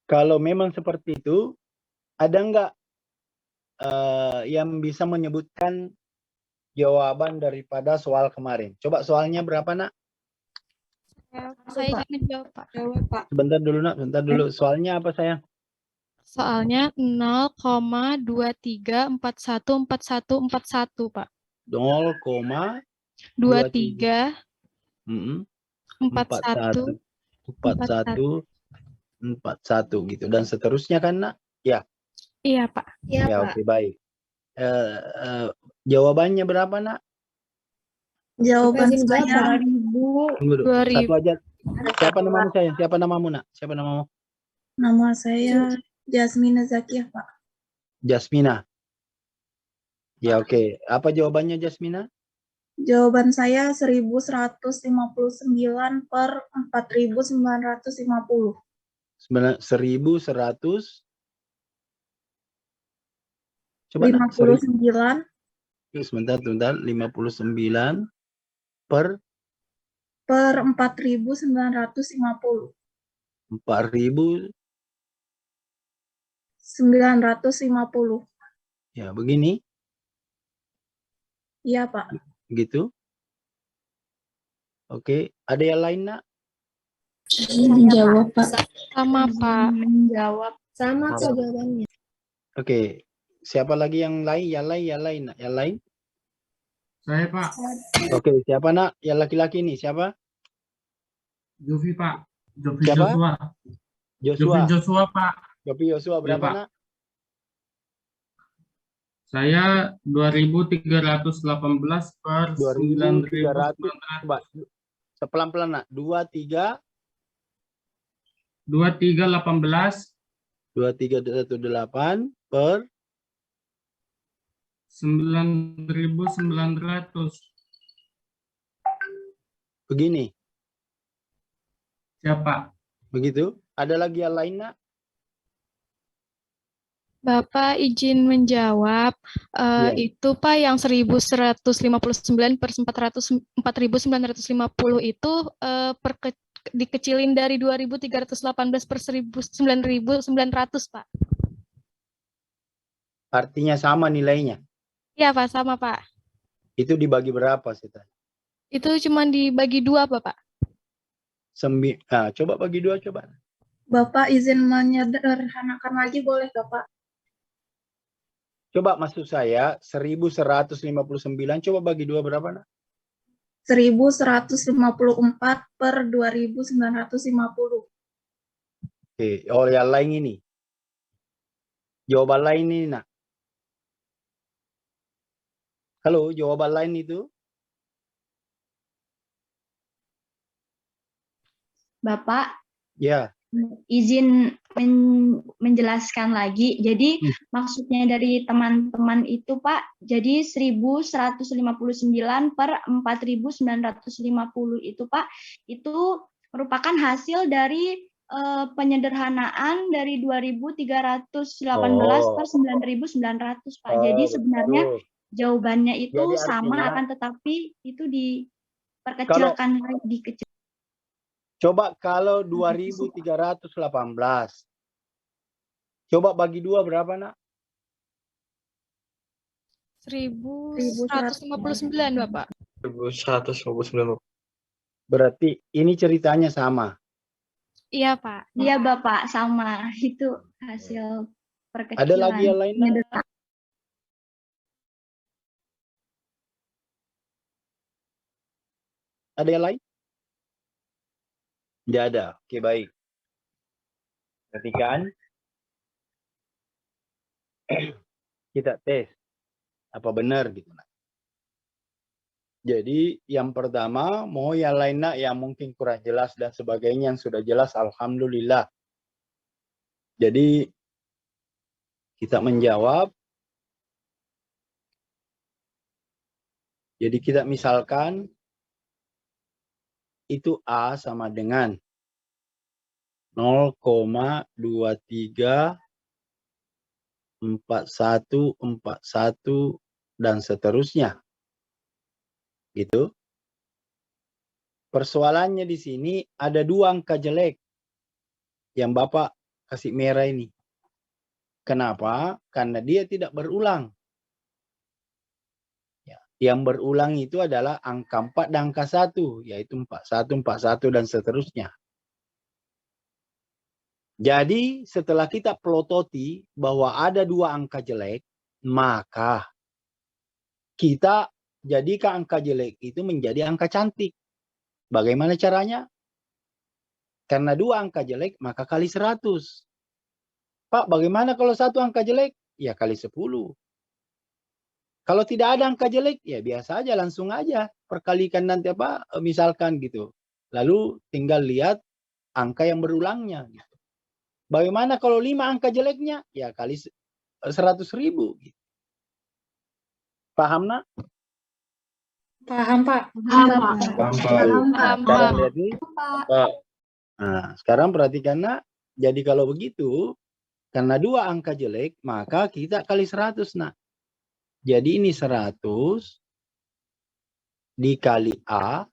Kalau memang seperti itu, ada nggak yang bisa menyebutkan jawaban daripada soal kemarin? Coba soalnya berapa, Nak? Saya ingin menjawab, Pak. Jawab, Pak. Sebentar dulu, Nak. Sebentar dulu. Soalnya apa, sayang? Soalnya 0,23414141, Pak. 0,23 41 41 41 gitu. Dan seterusnya kan, Nak? Ya. Iya, Pak. Ya, oke, baik. Jawabannya berapa, Nak? Jawaban saya 2000. Tunggu dulu. 2000. Satu aja. Siapa namamu, sayang? Siapa namamu, Nak? Siapa namamu? Nama saya Jasmina Zakiah, Pak. Jasmina. Ya, oke. Apa jawabannya, Jasmina? Jawaban saya 1159 per 4950. 1100. Coba, Nak. 59 Sebentar. 59 per 4950. 4000. 950. Ya, begini. Iya, Pak. Gitu. Oke. Ada yang lain, Nak? Menjawab, Pak. Sama, Pak. Menjawab. Sama kok jawabannya. Oke. Siapa lagi yang lain? Yang lain, Nak. Yang lain? Saya, Pak. Oke. Siapa, Nak? Yang laki-laki ini siapa? Jovi, Pak. Jovi Siapa? Joshua. Jovi Joshua. Joshua, Pak. Jovi Joshua berapa, Pak. Nak? Saya 2318 per 2300. 9900. Coba. Pelan-pelan, Nak. 2318 per 9900. begini. Siapa? Begitu. Ada lagi yang lain, Nak? Bapak izin menjawab, Iya. itu Pak yang 1159 per 4950 itu dikecilin dari 2318 per 9900, Pak. Artinya sama nilainya. Iya, Pak, sama, Pak. Itu dibagi berapa, Sita? Itu cuma dibagi 2, Bapak. Coba bagi 2, coba. Bapak izin menyederhanakan lagi boleh, Bapak? Coba maksud saya 1159 coba bagi 2 berapa, Nak? 1154 per 2950. Oke, yang lain ini. Jawaban lain ini, Nak. Halo, jawaban lain itu? Bapak, Ya. izin menjelaskan lagi. Jadi maksudnya dari teman-teman itu, Pak, jadi 1159 per 4950 itu, Pak, itu merupakan hasil dari penyederhanaan dari 2318 per 9900, Pak. Jadi sebenarnya jawabannya itu Jadi sama, artinya, akan tetapi itu diperkecilkan lagi kecil. Coba kalau 2318. Coba bagi 2 berapa, Nak? 1159, Bapak. 1159. Berarti ini ceritanya sama. Iya, Pak. Iya, Bapak, sama. Itu hasil perkecilan. Ada lagi yang lain, Nak? Ada yang lain? Tidak ada. Oke, baik. Perhatikan. Kita tes. Apa benar gitu, Nak. Jadi yang pertama, mau yang lain, Nak, yang mungkin kurang jelas dan sebagainya yang sudah jelas, alhamdulillah. Jadi kita menjawab. Jadi kita misalkan itu A sama dengan 0,234141 dan seterusnya. Gitu. Persoalannya di sini ada 2 angka jelek yang Bapak kasih merah ini. Kenapa? Karena dia tidak berulang. Ya, yang berulang itu adalah angka 4 dan angka 1, yaitu 41, 41, dan seterusnya. Jadi setelah kita pelototi bahwa ada 2 angka jelek, maka kita jadikan angka jelek itu menjadi angka cantik. Bagaimana caranya? Karena 2 angka jelek, maka kali 100. Pak, bagaimana kalau 1 angka jelek? Ya kali 10. Kalau tidak ada angka jelek, ya biasa aja, langsung aja. Perkalikan nanti misalkan gitu. Lalu tinggal lihat angka yang berulangnya. Gitu. Bagaimana kalau 5 angka jeleknya? Ya kali 100.000. Gitu. Paham, nak? Paham, Pak. Paham, Pak. Sekarang lihat nih. Nah, sekarang perhatikan, nak. Jadi kalau begitu, karena 2 angka jelek, maka kita kali 100, nak. Jadi ini 100 dikali A,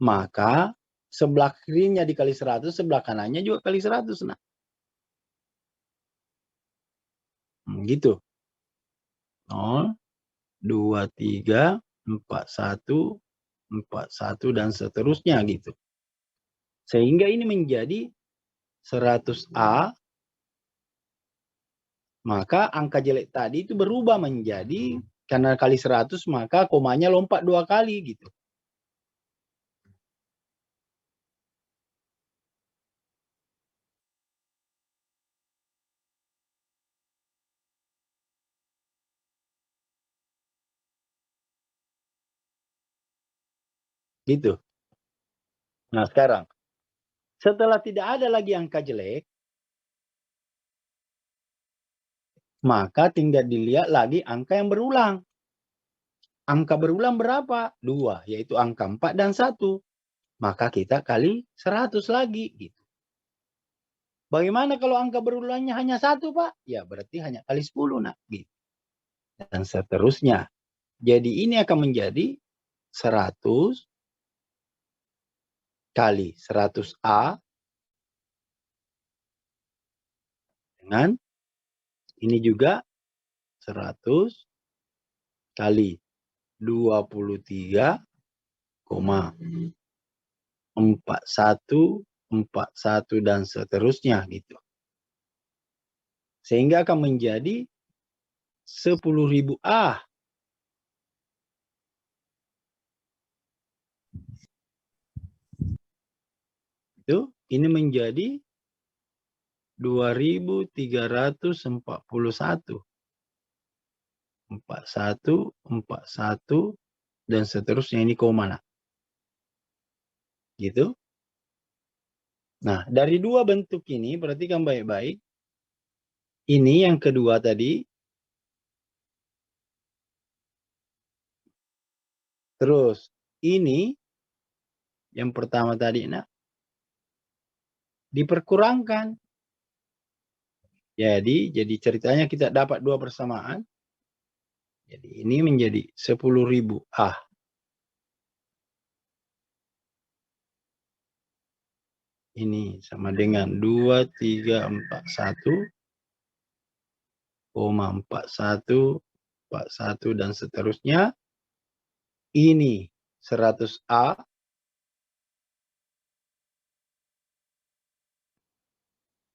maka sebelah kirinya dikali 100, sebelah kanannya juga kali 100, nak. Gitu. 0, 2, 3, 4, 1, 4, 1, dan seterusnya gitu. Sehingga ini menjadi 100A, maka angka jelek tadi itu berubah menjadi, karena kali 100 maka komanya lompat 2 kali gitu. Gitu. Nah sekarang, setelah tidak ada lagi angka jelek, maka tinggal dilihat lagi angka yang berulang. Angka berulang berapa? 2, yaitu angka 4 dan 1. Maka kita kali 100 lagi. Gitu. Bagaimana kalau angka berulangnya hanya 1, Pak? Ya berarti hanya kali 10, nak. Gitu. Dan seterusnya. Jadi ini akan menjadi 100 kali 100A dengan ini juga 100 kali 23,4141 dan seterusnya gitu. Sehingga akan menjadi 10.000A. Itu ini menjadi 2.341. 41, 41, dan seterusnya, ini koma, nah. Gitu. Nah, dari 2 bentuk ini, perhatikan baik-baik. Ini yang kedua tadi. Terus, ini yang pertama tadi, nah. Diperkurangkan. Jadi ceritanya kita dapat 2 persamaan. Jadi ini menjadi 10.000A. Ini sama dengan 2341,41, 41, dan seterusnya. Ini 100A.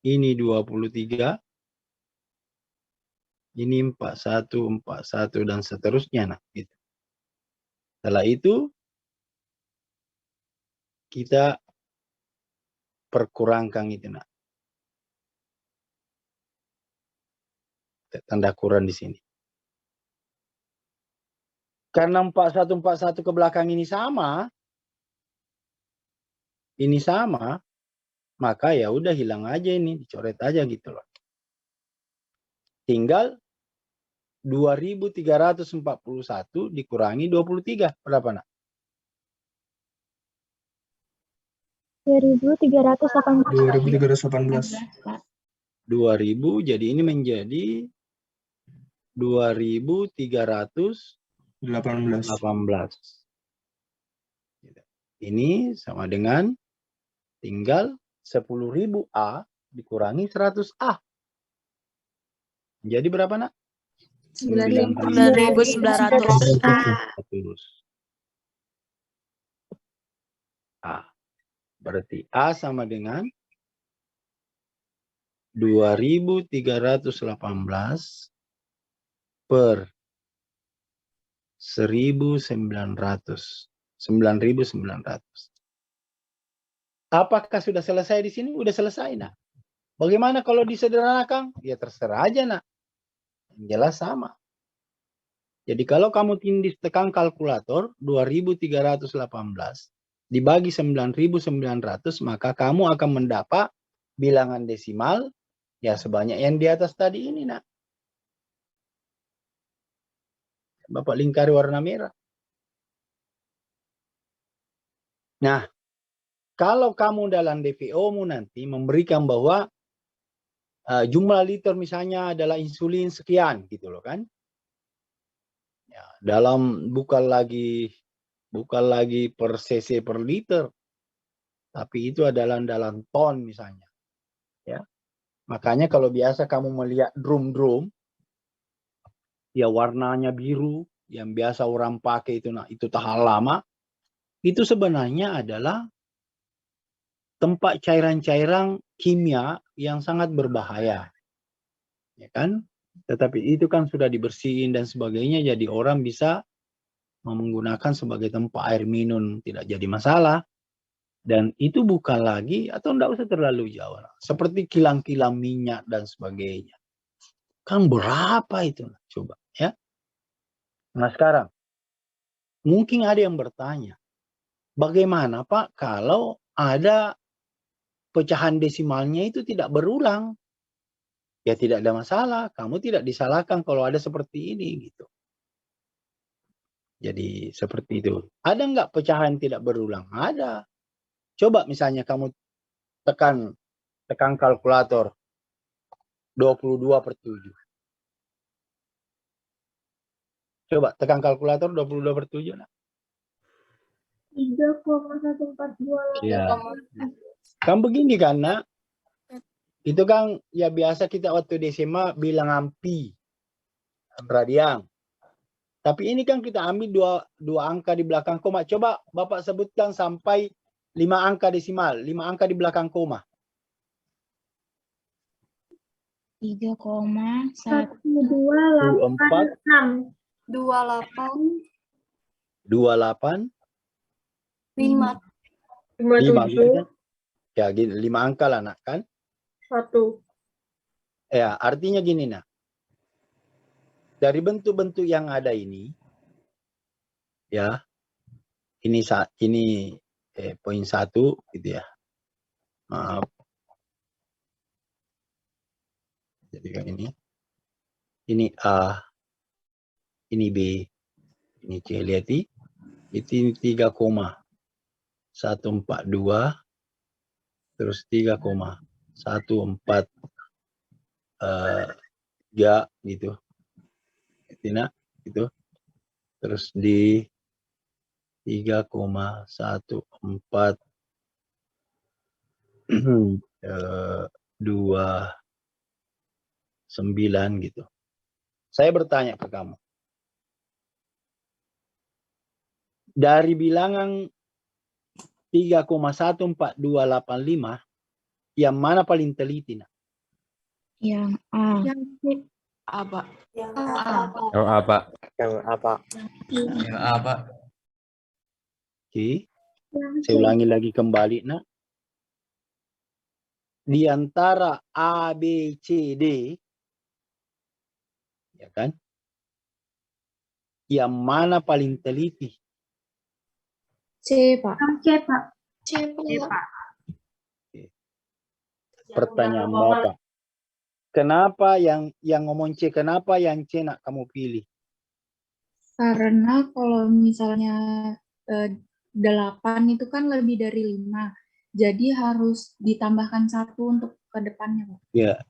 Ini 23. Ini 41, 41, dan seterusnya. Nah, gitu. Setelah itu, kita perkurangkan itu, nak. Tanda kurang di sini. Karena 41, 41 ke belakang ini sama, maka ya udah hilang aja ini, dicoret aja gitu loh. Tinggal 2.341 dikurangi 23. Berapa, nak? 2.318. 2000, jadi ini menjadi 2.318. Ini sama dengan tinggal 10.000A dikurangi 100A. Jadi berapa, Nak? 9.900. A. Berarti A sama dengan 2.318 per 1.900. 9.900. Apakah sudah selesai di sini? Udah selesai, Nak. Bagaimana kalau disederhanakan? Ya terserah aja, Nak. Yang jelas sama. Jadi kalau kamu tindih tekan kalkulator 2.318 dibagi 9.900, maka kamu akan mendapat bilangan desimal ya sebanyak yang di atas tadi ini, Nak. Bapak lingkari warna merah. Nah, kalau kamu dalam DPO-mu nanti memberikan bahwa jumlah liter misalnya adalah insulin sekian gitu loh kan. Ya, bukan lagi per cc per liter, tapi itu adalah dalam ton misalnya. Ya. Makanya kalau biasa kamu melihat drum, ya warnanya biru, yang biasa orang pakai itu, nah itu tahan lama, itu sebenarnya adalah tempat cairan-cairan kimia yang sangat berbahaya. Ya kan? Tetapi itu kan sudah dibersihin dan sebagainya, jadi orang bisa menggunakan sebagai tempat air minum, tidak jadi masalah. Dan itu bukan lagi, atau tidak usah terlalu jauh, seperti kilang-kilang minyak dan sebagainya. Kan berapa itu? Coba ya. Nah sekarang, mungkin ada yang bertanya, bagaimana Pak kalau ada pecahan desimalnya itu tidak berulang? Ya tidak ada masalah, kamu tidak disalahkan kalau ada seperti ini gitu. Jadi seperti itu. Ada nggak pecahan tidak berulang? Ada. Coba misalnya kamu tekan kalkulator 22/7. Coba tekan kalkulator 22/7. Nah. 3,1428. Ya. Kan begini kan, Nak? Itu kan ya biasa kita waktu di SMA bilangan pi radian. Tapi ini kan kita ambil dua angka di belakang koma. Coba Bapak sebutkan sampai 5 angka desimal, 5 angka di belakang koma. 1,286. 28. 5. 5. Gitu kan? Ya gini, 5 angka lah, Nak, kan? 1. Ya, artinya gini, Nak. Dari bentuk-bentuk yang ada ini, ya, ini poin 1 gitu ya. Maaf. Jadi kan ini A, ini B, ini C. Lihat itu 3,142, terus 3,143 gitu. Tina itu terus di 3,129 gitu. Saya bertanya ke kamu. Dari bilangan 3,14285 yang mana paling teliti, Nak? Yang A. Yang C. Apa? Yang Apa? Oke. Yang C. Saya ulangi lagi kembali, Nak. Di antara A, B, C, D, ya kan? Yang mana paling teliti? C, Pak. Yang C, Pak. C, Pak. Pertanyaan Bapak. Kenapa yang ngomong C, kenapa yang C nak kamu pilih? Karena kalau misalnya 8 itu kan lebih dari 5. Jadi harus ditambahkan 1 untuk ke depannya, Pak. Ya,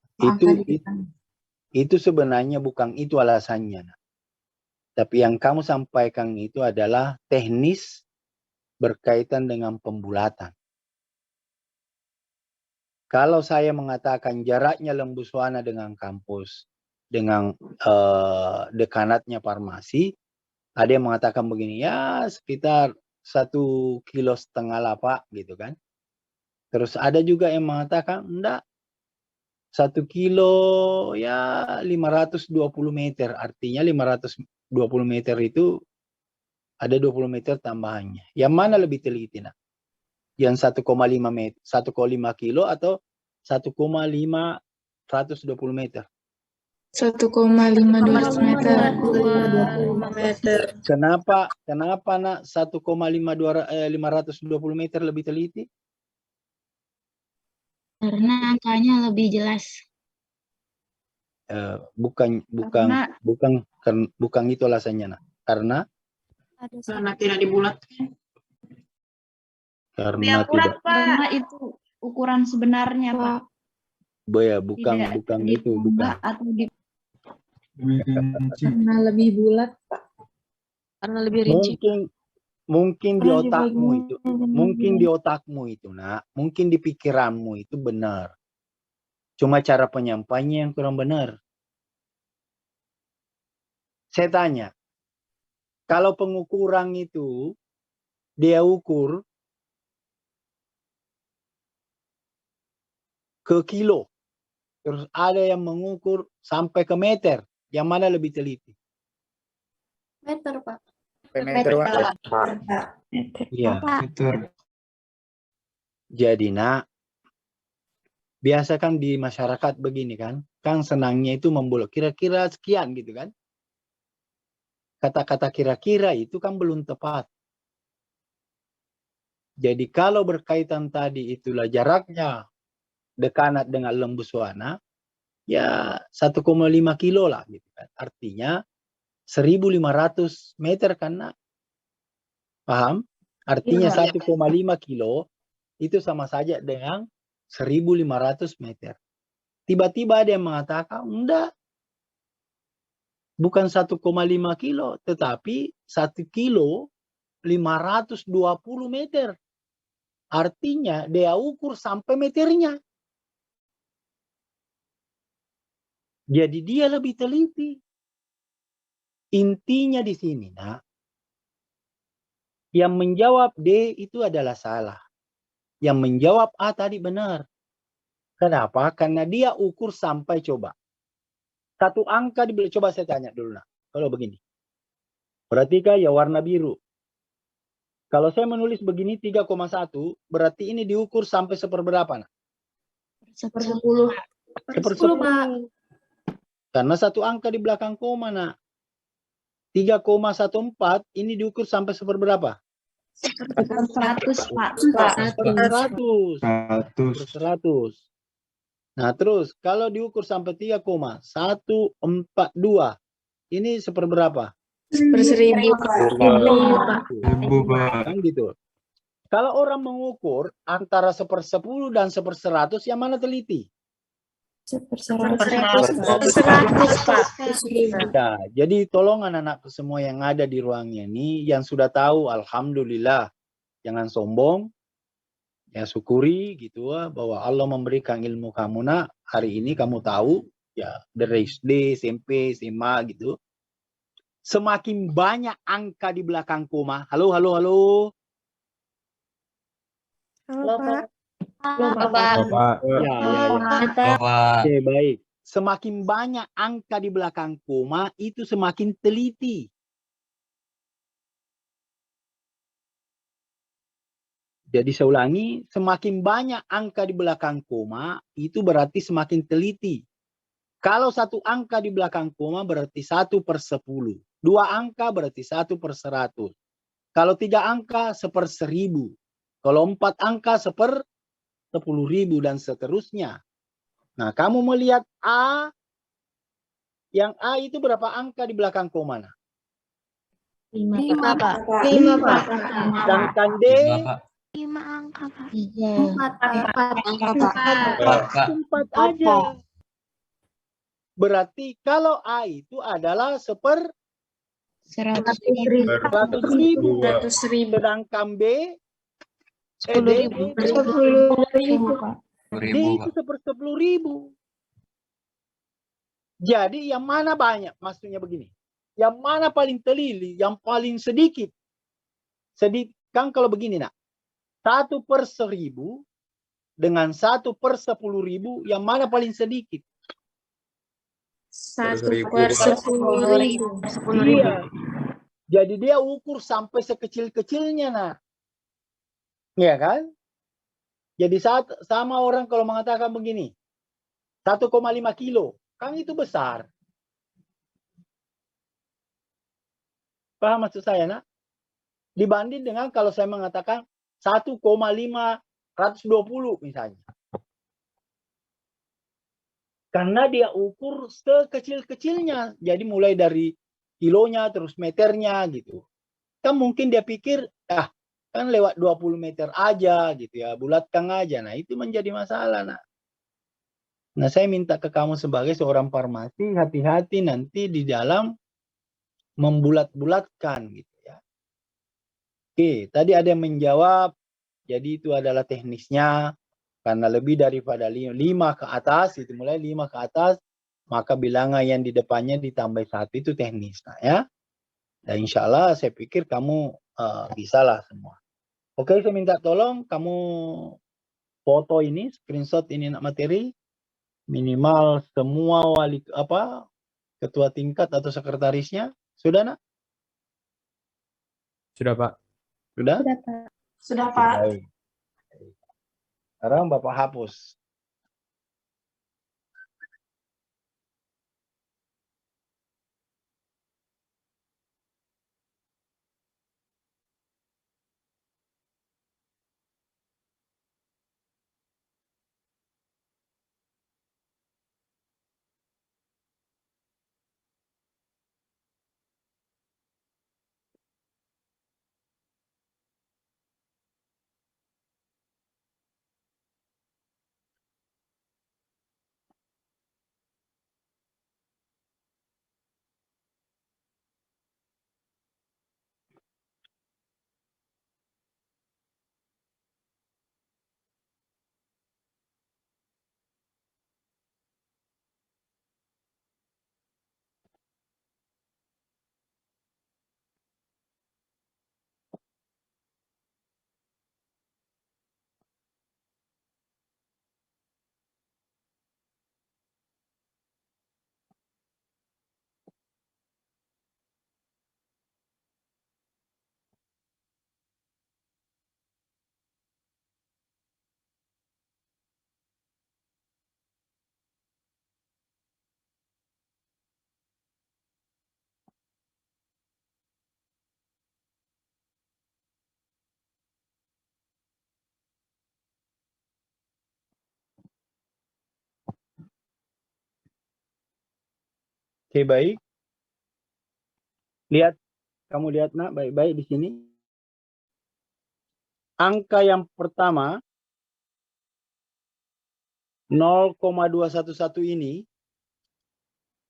itu sebenarnya bukan itu alasannya. Nak. Tapi yang kamu sampaikan itu adalah teknis berkaitan dengan pembulatan. Kalau saya mengatakan jaraknya Lembuswana dengan kampus, dengan dekanatnya farmasi, ada yang mengatakan begini, ya sekitar 1,5 kilo lah Pak, gitu kan. Terus ada juga yang mengatakan, enggak, 1 kilo ya 520 meter, artinya 520 meter itu ada 20 meter tambahannya. Yang mana lebih teliti, nak? Yang 1,5 meter, 1,5 kilo atau 1,520 meter? 1,520 meter. Kenapa nak 1,520 meter lebih teliti? Karena angkanya lebih jelas. Bukan itu alasannya, nak. Karena tidak dibulatkan. Karena tidak. Karena itu ukuran sebenarnya, Pak. Bukan itu, bukan. Atau Karena lebih bulat, Pak. Karena lebih rinci. Mungkin di otakmu itu, nak. Mungkin di pikiranmu itu benar. Cuma cara penyampainya yang kurang benar. Saya tanya, kalau pengukuran itu dia ukur ke kilo, terus ada yang mengukur sampai ke meter, yang mana lebih teliti? Meter, Pak. Meter, Pak. Iya. Meter. Jadi, nak, biasa kan di masyarakat begini kan senangnya itu membulat kira-kira sekian gitu kan. Kata-kata kira-kira itu kan belum tepat. Jadi kalau berkaitan tadi itulah jaraknya dekanat dengan Lembuswana, ya 1,5 kilo lah gitu kan. Artinya 1.500 meter kan, nak? Paham? Artinya 1,5 kilo itu sama saja dengan 1.500 meter. Tiba-tiba ada yang mengatakan, enggak. Bukan 1,5 kilo, tetapi 1 kilo 520 meter. Artinya dia ukur sampai meternya. Jadi dia lebih teliti. Intinya di sini, nak, yang menjawab D itu adalah salah. Yang menjawab A tadi benar. Kenapa? Karena dia ukur sampai, coba. Satu angka dibeli, coba saya tanya dulu, nak. Kalau begini. Perhatikan ya warna biru. Kalau saya menulis begini 3,1, berarti ini diukur sampai seperberapa, nak? 1/10. 1/10. Karena satu angka di belakang koma, nak. 3,14 ini diukur sampai seperberapa? 100, Pak. 100. Nah, terus kalau diukur sampai 3,142, ini seperberapa? 1/1000. Kan gitu. Kalau orang mengukur antara 1/10 dan 1/100, yang mana teliti? 1/100. Ya, jadi tolong anak-anak semua yang ada di ruangnya ini, yang sudah tahu, alhamdulillah, jangan sombong, ya syukuri gitu bahwa Allah memberikan ilmu kamu, nak. Hari ini kamu tahu, ya dari SD, SMP, SMA gitu. Semakin banyak angka di belakang koma. Halo. Halo, Pak. Ya. Oke, baik. Semakin banyak angka di belakang koma, itu semakin teliti. Jadi saya ulangi, semakin banyak angka di belakang koma, itu berarti semakin teliti. Kalau satu angka di belakang koma berarti 1/10. 2 angka berarti 1/100. Kalau 3 angka 1/1000. Kalau 4 angka 1/10.000 dan seterusnya. Nah, kamu melihat A, yang A itu berapa angka di belakang koma? 5, Pak. 5. Sedangkan D 5 angka, Pak. 4 angka, Pak. 4 aja. Berarti kalau A itu adalah 1/100.000. 100.000. Sedangkan B 10.000. 10.000. D itu 1/10.000. Jadi yang mana banyak? Maksudnya begini. Yang mana paling teliti? Yang paling sedikit? Kan kalau begini nak. 1/1000 dengan 1/10.000, yang mana paling sedikit? 1/10.000. Iya. Jadi dia ukur sampai sekecil-kecilnya nak. Iya kan? Jadi sama orang kalau mengatakan begini. 1,5 kilo. Kan itu besar. Paham maksud saya nak? Dibanding dengan kalau saya mengatakan 1,520 misalnya. Karena dia ukur sekecil-kecilnya. Jadi mulai dari kilonya terus meternya gitu. Kan mungkin dia pikir, kan lewat 20 meter aja gitu ya. Bulatkan aja. Nah itu menjadi masalah nak. Nah saya minta ke kamu sebagai seorang farmasi, hati-hati nanti di dalam membulat-bulatkan gitu ya. Oke, tadi ada yang menjawab. Jadi itu adalah teknisnya. Karena lebih daripada 5 ke atas, itu mulai 5 ke atas, maka bilangan yang di depannya ditambah 1 itu teknis. Nah, ya. Dan insya Allah saya pikir kamu bisalah semua. Oke, saya minta tolong kamu foto ini, screenshot ini nak materi. Minimal semua ketua tingkat atau sekretarisnya. Sudah nak? Sudah, Pak. Sudah? Sudah, Pak. Sudah, Pak. Baik. Sekarang Bapak hapus. Oke, baik. Kamu lihat nak baik-baik di sini. Angka yang pertama 0,211 ini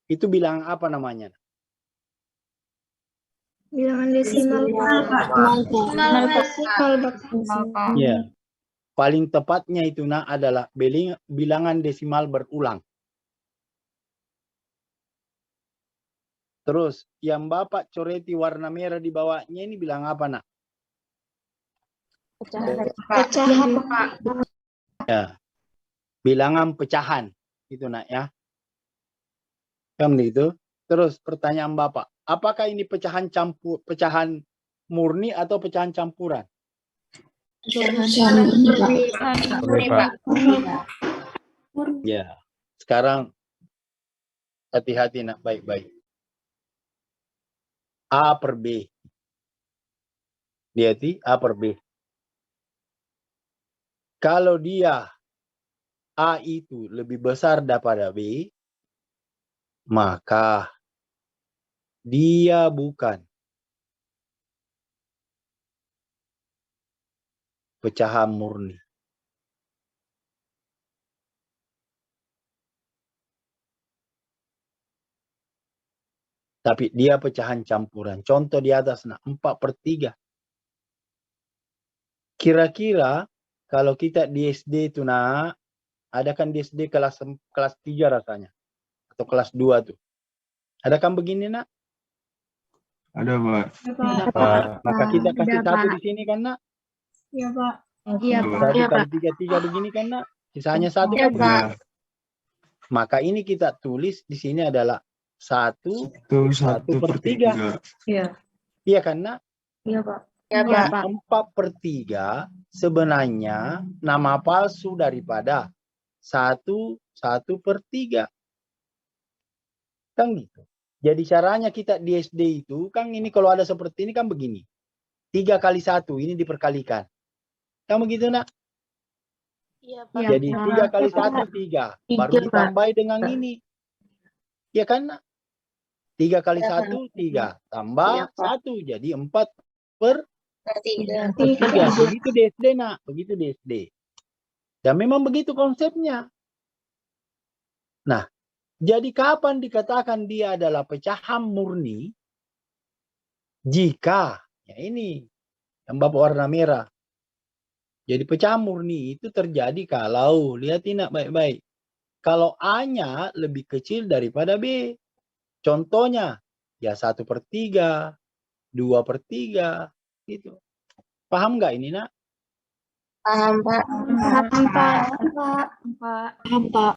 itu bilangan apa namanya? Bilangan desimal, Pak. Ya. Paling tepatnya itu nak adalah bilangan desimal berulang. Terus yang Bapak coreti warna merah di bawahnya ini bilang apa nak? Pecahan, Pak. Ya. Bilangan pecahan itu nak ya. Kan begitu. Terus pertanyaan Bapak, apakah ini pecahan murni atau pecahan campuran? Murni, Pak. Ya. Sekarang hati-hati nak baik-baik. A per B. Lihat A per B. Kalau dia A itu lebih besar daripada B, maka dia bukan pecahan murni. Tapi dia pecahan campuran. Contoh di atas, 4/3. Kira-kira kalau kita di SD itu Ada kan di SD kelas 3 rasanya. Atau kelas 2 tuh. Ada kan begini, Nak? Ada, Pak. Maka kita kasih Ada, satu Pak. di sini kan, Nak? Iya, Pak. Iya, Ada, Pak. Satu kali 3 begini kan, Nak? Sisanya satu Iya, kan? Pak. Maka ini kita tulis di sini adalah 1 1/3. Iya. Iya kan, Nak? Iya, Pak. Iya, Pak. 4/3 sebenarnya nama palsu daripada 1/3. Kan gitu. Jadi caranya kita di SD itu, kan ini kalau ada seperti ini kan begini. 3 kali 1, ini diperkalikan. Kan begitu, Nak? Iya, Iya, Jadi Pak. 3 kali 1, 3. Baru ditambahi dengan ini. Ya kan, Nak? 3 kali 1, 3. Tambah 1. Jadi 4/3. Begitu di SD, Nak. Begitu di SD. Dan memang begitu konsepnya. Nah, jadi kapan dikatakan dia adalah pecahan murni? Jika, ya ini, yang Bapak warna merah. Jadi pecahan murni itu terjadi kalau, lihat ini baik-baik. Kalau A-nya lebih kecil daripada B. Contohnya, ya 1/3, 2/3, gitu. Paham nggak ini, Nak? Paham, Pak. Pak.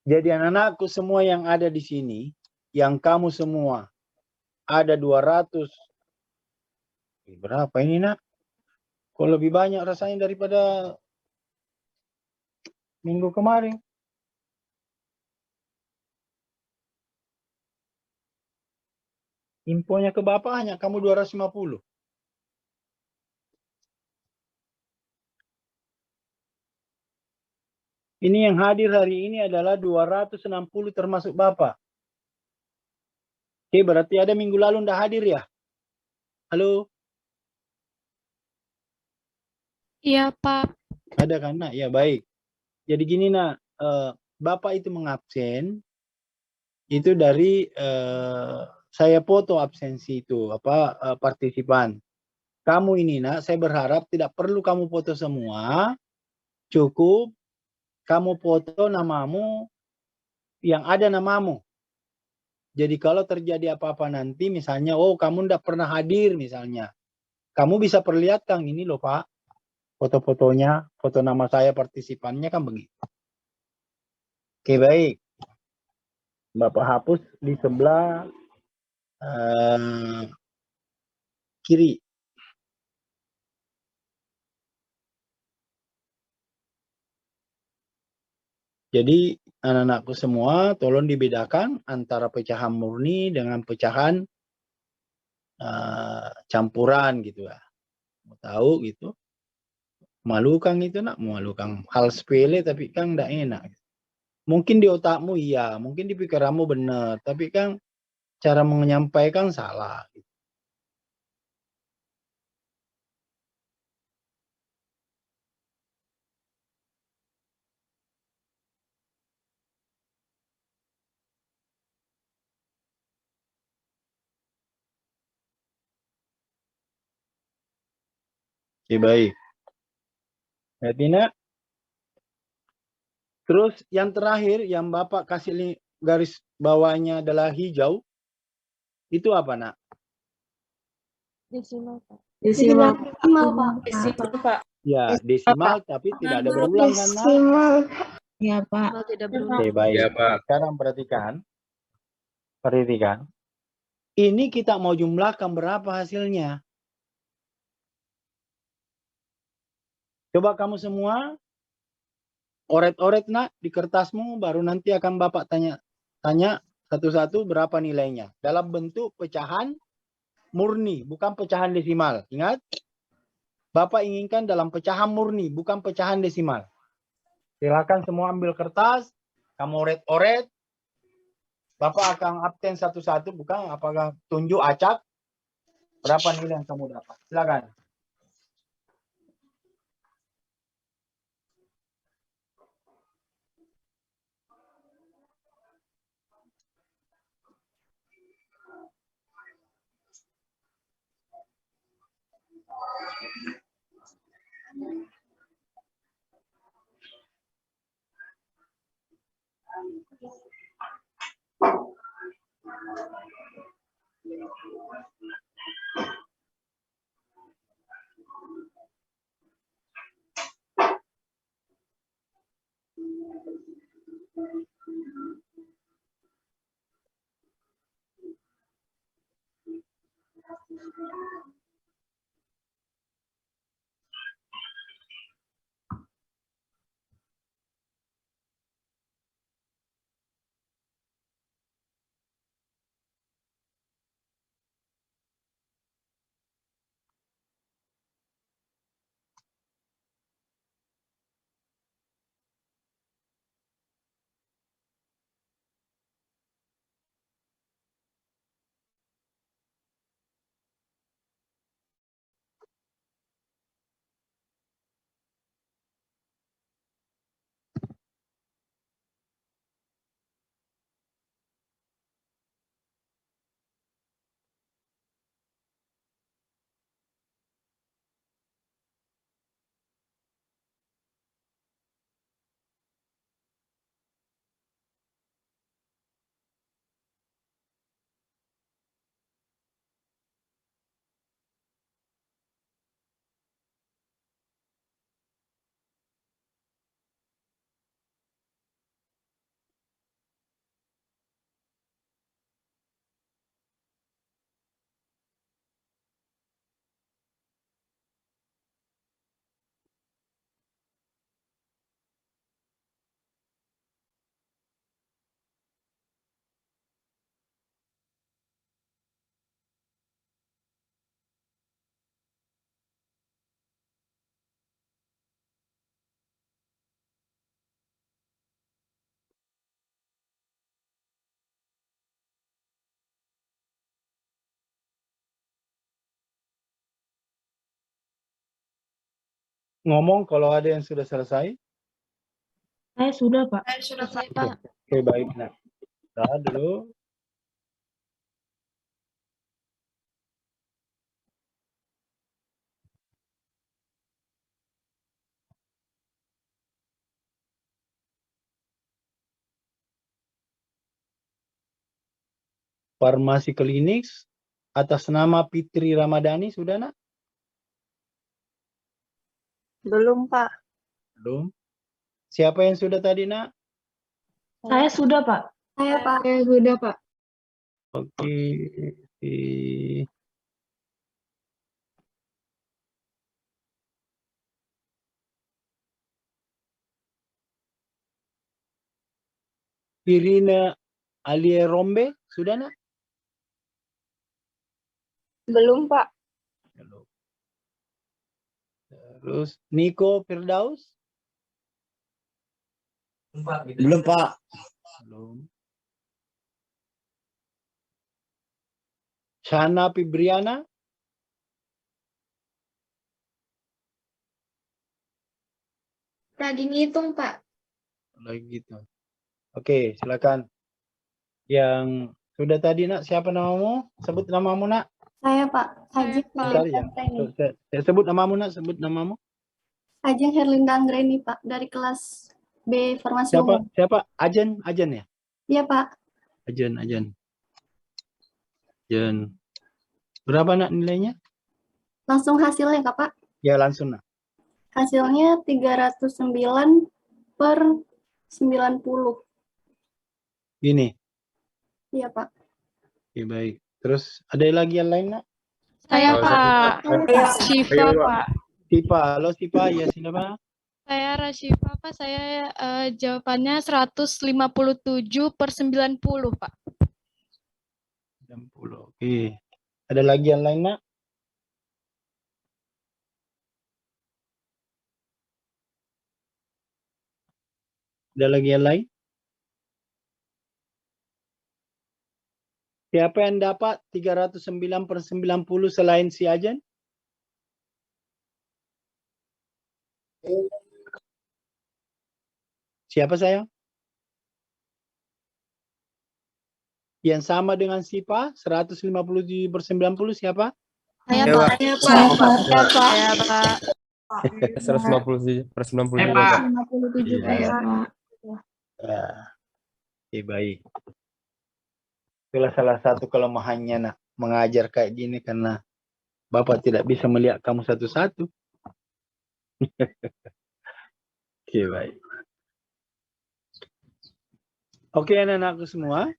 Jadi anak-anakku semua yang ada di sini, yang kamu semua ada 200. Berapa ini, Nak? Kok lebih banyak rasanya daripada minggu kemarin? Infonya ke Bapak hanya kamu 250. Ini yang hadir hari ini adalah 260 termasuk Bapak. Oke, berarti ada minggu lalu ndak hadir ya? Halo? Iya, Pak. Ada kan, Nak? Ya, baik. Jadi gini, Nak. Bapak itu mengabsen. Itu dari saya foto absensi itu. Partisipan. Kamu ini, Nak, saya berharap tidak perlu kamu foto semua. Cukup kamu foto namamu yang ada namamu. Jadi kalau terjadi apa-apa nanti misalnya, oh kamu tidak pernah hadir misalnya. Kamu bisa perlihatkan ini loh Pak. Foto-fotonya, foto nama saya partisipannya kan begitu. Oke baik. Bapak hapus di sebelah kiri. Jadi anak-anakku semua tolong dibedakan antara pecahan murni dengan pecahan campuran gitu ya. Mau tahu gitu. Malukan itu Nak, memalukan. Hal sepele tapi kan tidak enak. Mungkin di otakmu iya, mungkin di pikiranmu benar, tapi kan cara menyampaikan salah. Oke, baik. Berarti Nak. Terus yang terakhir yang Bapak kasih garis bawahnya adalah hijau. Itu apa, Nak? Desimal, Pak. Desimal, Pak. Ya, desimal tapi tidak ada berulang kan, Nak? Iya, Pak. Tidak berulang. Oke, baik. Iya, Pak. Sekarang perhatikan. Perhatikan. Ini kita mau jumlahkan berapa hasilnya? Coba kamu semua oret-oret Nak di kertasmu, baru nanti akan Bapak tanya satu-satu berapa nilainya. Dalam bentuk pecahan murni, bukan pecahan desimal. Ingat? Bapak inginkan dalam pecahan murni, bukan pecahan desimal. Silakan semua ambil kertas, kamu oret-oret. Bapak akan absen satu-satu, bukan apakah tunjuk acak berapa nilai yang kamu dapat. Silakan. Ngomong kalau ada yang sudah selesai. Saya sudah, Pak. Selesai, Pak. Oke, baik. Nah, tahan dulu. Farmasi klinik atas nama Fitri Ramadhani sudah, Nak? Belum, Pak. Belum. Siapa yang sudah tadi, Nak? Saya sudah, Pak. Saya, Pak. Saya sudah, Pak. Oke. Irina Alierombe sudah, Nak? Belum, Pak. Belum. Terus Niko Firdaus? Belum, Pak. Belum. Shana Fibriana? Lagi ngitung, Pak. Lagi gitu. Oke, silakan. Yang sudah tadi, Nak, siapa namamu? Sebut namamu, Nak. Saya, Pak. Saya, Pak. Bentar ya. Saya sebut namamu, Nak. Sebut namamu. Ajeng Herlinda Anggreni, Pak. Dari kelas B Farmasi Siapa? Umum. Siapa? Ajen ya? Iya, Pak. Ajen. Berapa, Nak, nilainya? Langsung hasilnya, Kak, Pak. Ya, langsung, Nak. Hasilnya 309 per 90. Ini. Iya, Pak. Oke, baik. Terus ada lagi yang lain, Nak? Saya, Pak. Syifa, Ayo, Pak. Pak. Sipa. Halo, Sipa. Ya, siapa? Saya Rasyifa, Pak. Saya jawabannya 157 per 90, Pak. 60. Oke. Ada lagi yang lain, Nak? Ada lagi yang lain? Siapa yang dapat 309 per 90 selain si Ajen? Siapa, sayang? Yang sama dengan Sipa, 157 per 90, siapa? Saya, Pak. Pak. Saya, Pak. Saya, Pak. 150 per 90. Pak. 57, Iya. Pak. Ya. Oke, baik. Itulah salah satu kelemahannya nak mengajar kayak gini karena Bapak tidak bisa melihat kamu satu-satu. Oke, baik. Oke, anak-anakku semua.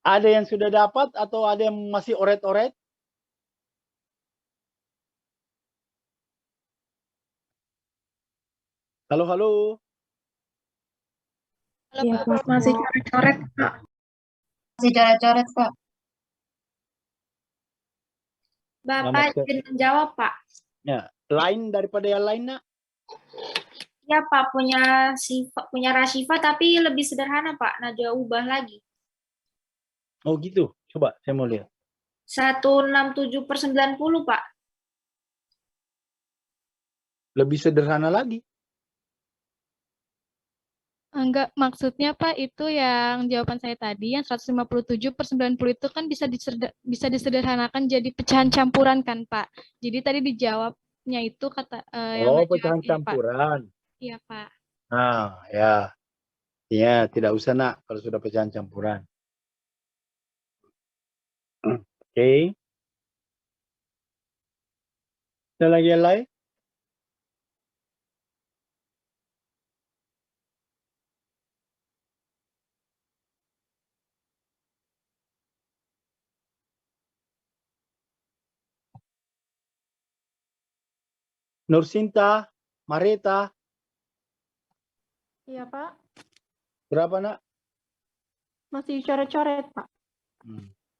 Ada yang sudah dapat atau ada yang masih oret-oret? Halo, halo. Halo, Iya, Pak. Pak. Masih coret-coret, Pak. Masih coret-coret, Pak. Bapak Selamat izin menjawab, Pak. Ya, lain daripada yang lain, nak? Ya, Pak, punya Rashifa tapi lebih sederhana, Pak. Nadia ubah lagi. Oh gitu. Coba saya mau lihat. 167/90, Pak. Lebih sederhana lagi. Enggak, maksudnya Pak itu yang jawaban saya tadi, yang 157/90 itu kan bisa disederhanakan jadi pecahan campuran kan Pak. Jadi tadi dijawabnya itu yang Oh, nggak pecahan jawabnya, Pak. campuran. Iya Pak. Nah, ya. Ya, tidak usah nak kalau sudah pecahan campuran. Oke. Ada lagi yang lain? Nursinta, Mareta, Iya, Pak. berapa nak? Masih coret-coret, Pak.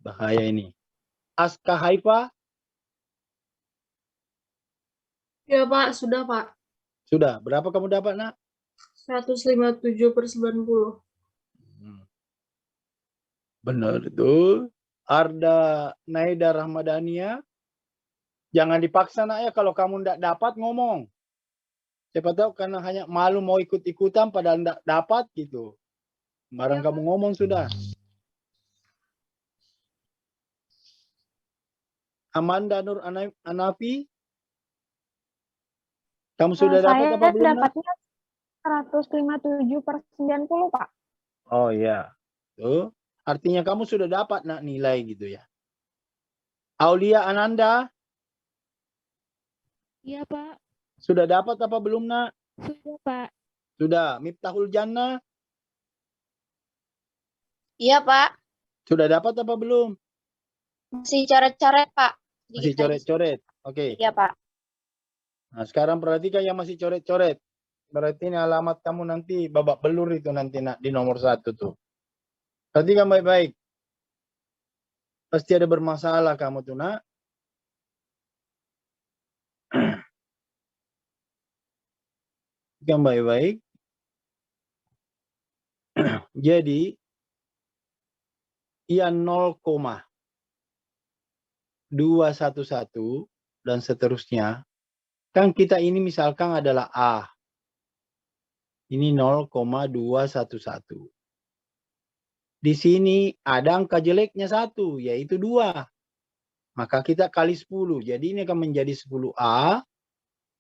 Bahaya ini. Aska Haifa, Iya, Pak. Sudah, Pak. sudah. Berapa kamu dapat nak? 157/90. Benar itu. Arda Naida Rahmadania. Jangan dipaksa nak ya kalau kamu tidak dapat ngomong. Siapa tahu karena hanya malu mau ikut-ikutan padahal tidak dapat gitu. Barang kamu ngomong sudah. Amanda Nur Anafi. Kamu sudah dapat apa belum? Nak? Dapatnya 157/90, Pak. Oh ya. Tuh. Artinya kamu sudah dapat nak nilai gitu ya. Aulia Ananda. Iya Pak. Sudah dapat apa belum nak? Sudah Pak. Sudah. Miftahul Jannah. Iya, Pak. Sudah dapat apa belum? Masih coret-coret, Pak. Masih Sedikit lagi. coret-coret. Oke. Iya, Pak. Nah, sekarang perhatikan yang masih coret-coret. Berarti ini alamat kamu nanti babak belur itu nanti nak di nomor 1 tuh. Perhatikan baik-baik. Pasti ada bermasalah kamu tuh nak. Perhatikan baik-baik. Jadi, ia 0,211 dan seterusnya. Kan kita ini misalkan adalah A. Ini 0,211. Di sini ada angka jeleknya 1, yaitu 2. Maka kita kali 10. Jadi ini akan menjadi 10A.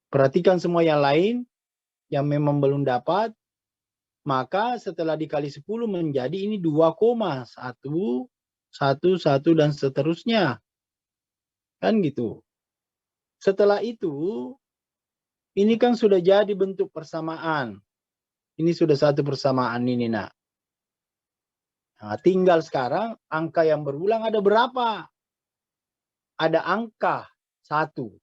Perhatikan semua yang lain yang memang belum dapat. Maka setelah dikali 10 menjadi ini 2,111 dan seterusnya. Kan gitu. Setelah itu, ini kan sudah jadi bentuk persamaan. Ini sudah satu persamaan ini nak. Nah, tinggal sekarang angka yang berulang ada berapa? Ada angka 1.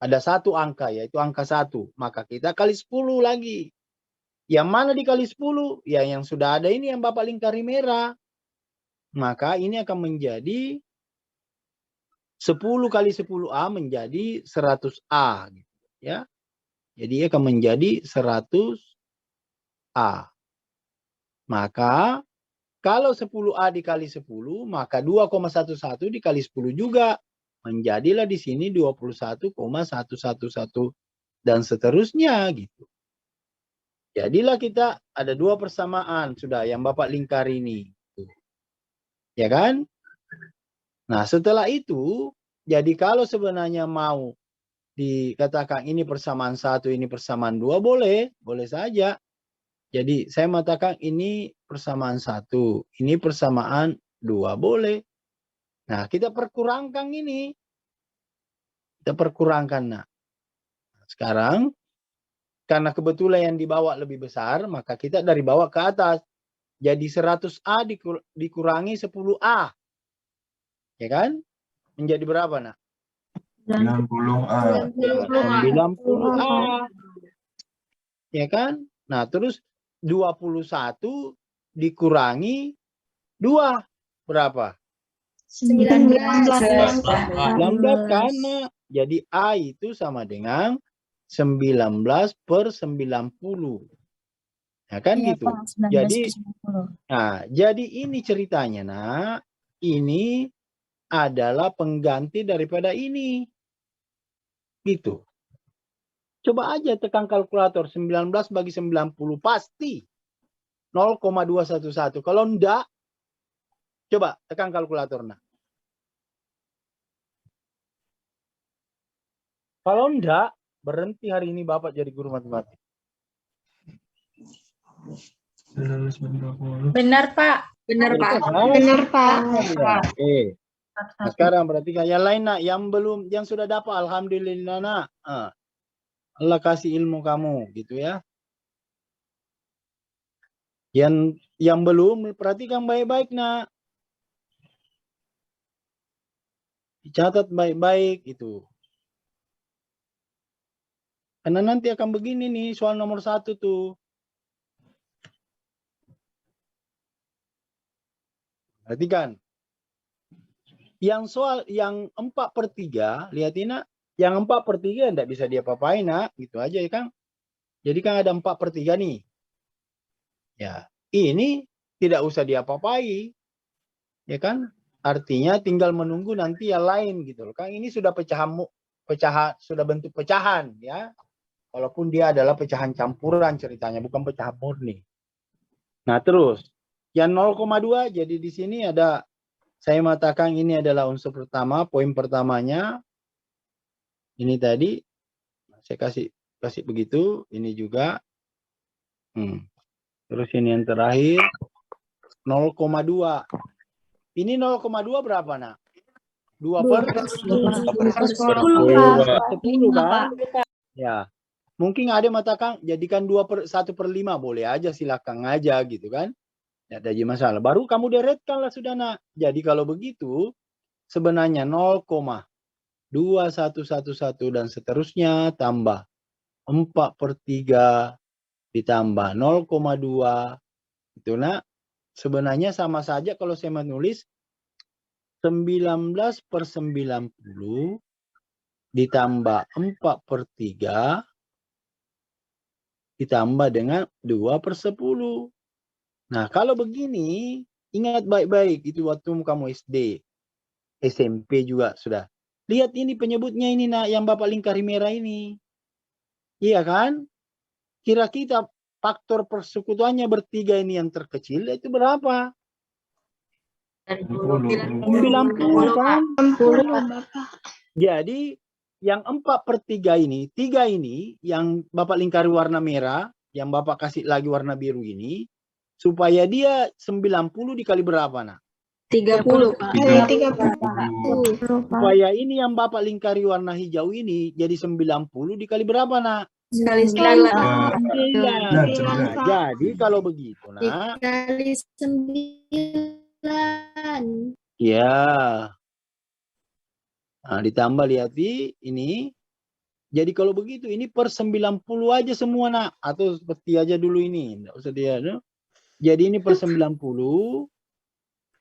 Ada 1 angka yaitu angka 1. Maka kita kali 10 lagi. Yang mana dikali 10? Ya yang sudah ada ini yang Bapak lingkari merah. Maka ini akan menjadi 10 kali 10A menjadi 100A. Gitu, ya. Jadi akan menjadi 100A. Maka kalau 10A dikali 10, maka 2,11 dikali 10 juga. Menjadilah di sini 21,111 dan seterusnya gitu. Jadilah kita ada 2 persamaan sudah yang Bapak lingkar ini. Ya kan? Nah setelah itu, jadi kalau sebenarnya mau dikatakan ini persamaan 1, ini persamaan 2, boleh saja. Jadi saya mengatakan ini persamaan 1, ini persamaan 2, boleh. Nah, kita perkurangkan ini. Kita perkurangkan. Nah, sekarang karena kebetulan yang dibawa lebih besar, maka kita dari bawah ke atas. Jadi 100A dikurangi 10A. Ya kan? Menjadi berapa, Nak? 90A. 90A. Ya kan? Nah, terus 21 dikurangi 2. Berapa? 19 kan? Nah, jadi A itu sama dengan 19 per 90. Nah, kan gitu. Jadi ini ceritanya, Nak. Ini adalah pengganti daripada ini. Gitu. Coba aja tekan kalkulator 19 bagi 90 pasti 0,211. Kalau enggak, coba tekan kalkulator. Nah. Kalau enggak, berhenti hari ini Bapak jadi guru matematik. Benar, Pak. Benar, Pak. Benar, Pak. Oke. Nah, sekarang perhatikan yang lain, Nak, yang sudah dapat, alhamdulillah, Nak. Allah kasih ilmu kamu, gitu ya. Yang belum, perhatikan baik-baik, Nak. Dicatat baik-baik itu. Karena nanti akan begini nih, soal nomor 1 tuh. Perhatikan. Yang soal yang 4/3, lihatin, Nak. Yang 4/3 tidak bisa diapa-apain, Nak. Gitu aja ya, Kang. Jadi kan ada 4/3 nih. Ya, ini tidak usah diapa-apai. Ya kan? Artinya tinggal menunggu nanti yang lain gitu loh. Kang, ini sudah sudah bentuk pecahan ya. Walaupun dia adalah pecahan campuran ceritanya, bukan pecahan murni. Nah, terus yang 0,2 jadi di sini ada, saya mengatakan ini adalah unsur pertama, poin pertamanya. Ini tadi saya kasih begitu, ini juga. Terus ini yang terakhir 0,2. Ini 0,2 berapa, Nak? 2/10 kan? Ya. Mungkin ada yang mengatakan jadikan 1/5, boleh aja, silakan aja gitu kan. Tidak ada masalah. Baru kamu deretkanlah sudah, Nak. Jadi kalau begitu sebenarnya 0,2111 dan seterusnya tambah 4/3 ditambah 0,2 itu, Nak. Sebenarnya sama saja kalau saya menulis 19 per 90 ditambah 4/3 ditambah dengan 2/10. Nah, kalau begini, ingat baik-baik. Itu waktu kamu SD. SMP juga sudah. Lihat ini penyebutnya ini, Nak, yang Bapak lingkari merah ini. Iya kan? Kira-kira faktor persekutuannya bertiga ini yang terkecil itu berapa? 90 kan? 60, Bapak. Jadi yang 4/3 ini, 3 ini yang Bapak lingkari warna merah, yang Bapak kasih lagi warna biru ini, supaya dia 90 dikali berapa, Nak? 30, Pak. 30. Supaya ini yang Bapak lingkari warna hijau ini jadi 90 dikali berapa, Nak? Sekali 9. 9. Nah, jadi kalau begitu, Nak. Dikali 9. Ya. Nah, ditambah lihat ini. Jadi kalau begitu ini per 90 aja semua, Nak. Atau seperti aja dulu ini. Enggak usah dia. No? Jadi ini per 90.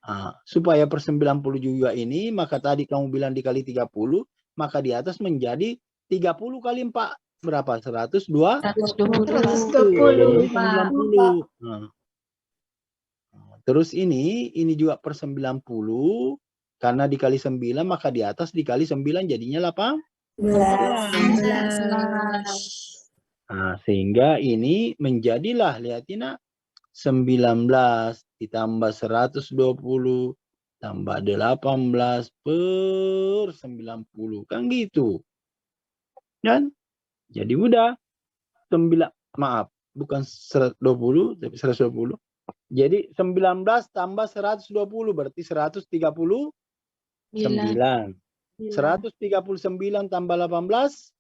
Nah, supaya per 90 juga ini, maka tadi kamu bilang dikali 30, maka di atas menjadi 30 kali 4. Berapa? 102? 120, Pak. 90. Nah. Terus ini juga per 90. Karena dikali 9, maka di atas dikali 9 jadinya 18. Nah, sehingga ini menjadilah, lihatin, Nak, 19 ditambah 120 tambah 18 per 90. Kan gitu. Kan? Jadi udah. bukan 120 tapi 120. Jadi 19 tambah 120 berarti 139. 139 tambah 18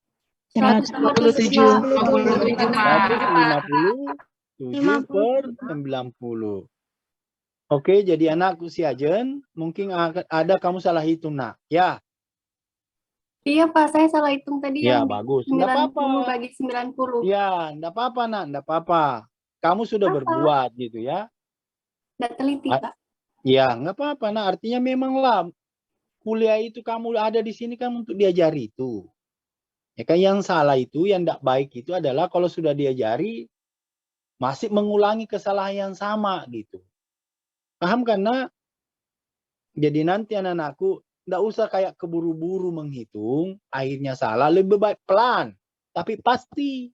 157 per 90. Oke, jadi anakku si Ajen, mungkin ada kamu salah hitung nak. Ya. Iya Pak, saya salah hitung tadi Ya, yang bagus. 90 Enggak apa-apa. bagi 90. Ya, enggak apa-apa nak, enggak apa-apa. Kamu sudah berbuat gitu ya. Nggak teliti Pak. Ya, enggak apa-apa nak. Artinya memanglah kuliah itu kamu ada di sini kan untuk diajari itu. Ya kan yang salah itu, yang enggak baik itu adalah kalau sudah diajari masih mengulangi kesalahan yang sama gitu. Paham kan nak? Jadi nanti anak-anakku enggak usah kayak keburu-buru menghitung, akhirnya salah, lebih baik pelan, tapi pasti.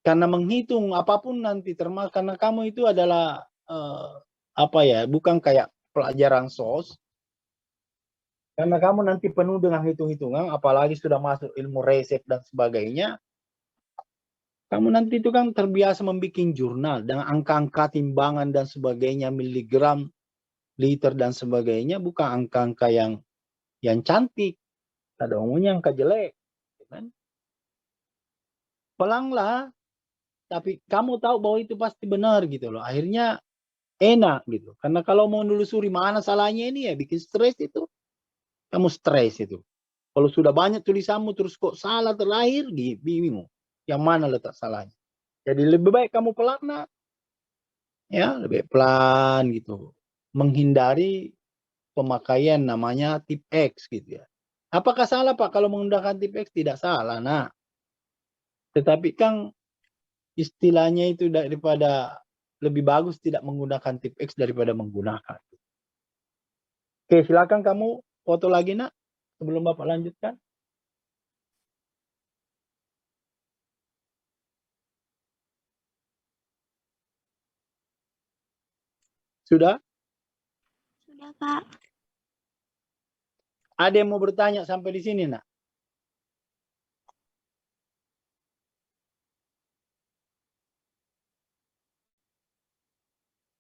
Karena menghitung apapun nanti termasuk karena kamu itu adalah bukan kayak pelajaran SOS. Karena kamu nanti penuh dengan hitung-hitungan, apalagi sudah masuk ilmu resep dan sebagainya. Kamu nanti itu kan terbiasa membuat jurnal dengan angka-angka timbangan dan sebagainya, miligram, liter dan sebagainya, bukan angka-angka yang cantik. Ada umumnya angka jelek. Kan? Pelanglah, tapi kamu tahu bahwa itu pasti benar gitu loh. Akhirnya enak gitu. Karena kalau mau menelusuri mana salahnya ini ya bikin stres itu. Kamu stres itu. Kalau sudah banyak tulisanmu terus kok salah terakhir, bingung. Yang mana letak salahnya. Jadi lebih baik kamu pelan nak. Ya, lebih pelan gitu. Menghindari pemakaian namanya tip X gitu ya. Apakah salah Pak kalau menggunakan tip X? Tidak salah nak. Tetapi kan istilahnya itu daripada lebih bagus tidak menggunakan tip X daripada menggunakan. Oke, silakan kamu foto lagi nak sebelum Bapak lanjutkan. Sudah? Sudah Pak. Ada yang mau bertanya sampai di sini nak?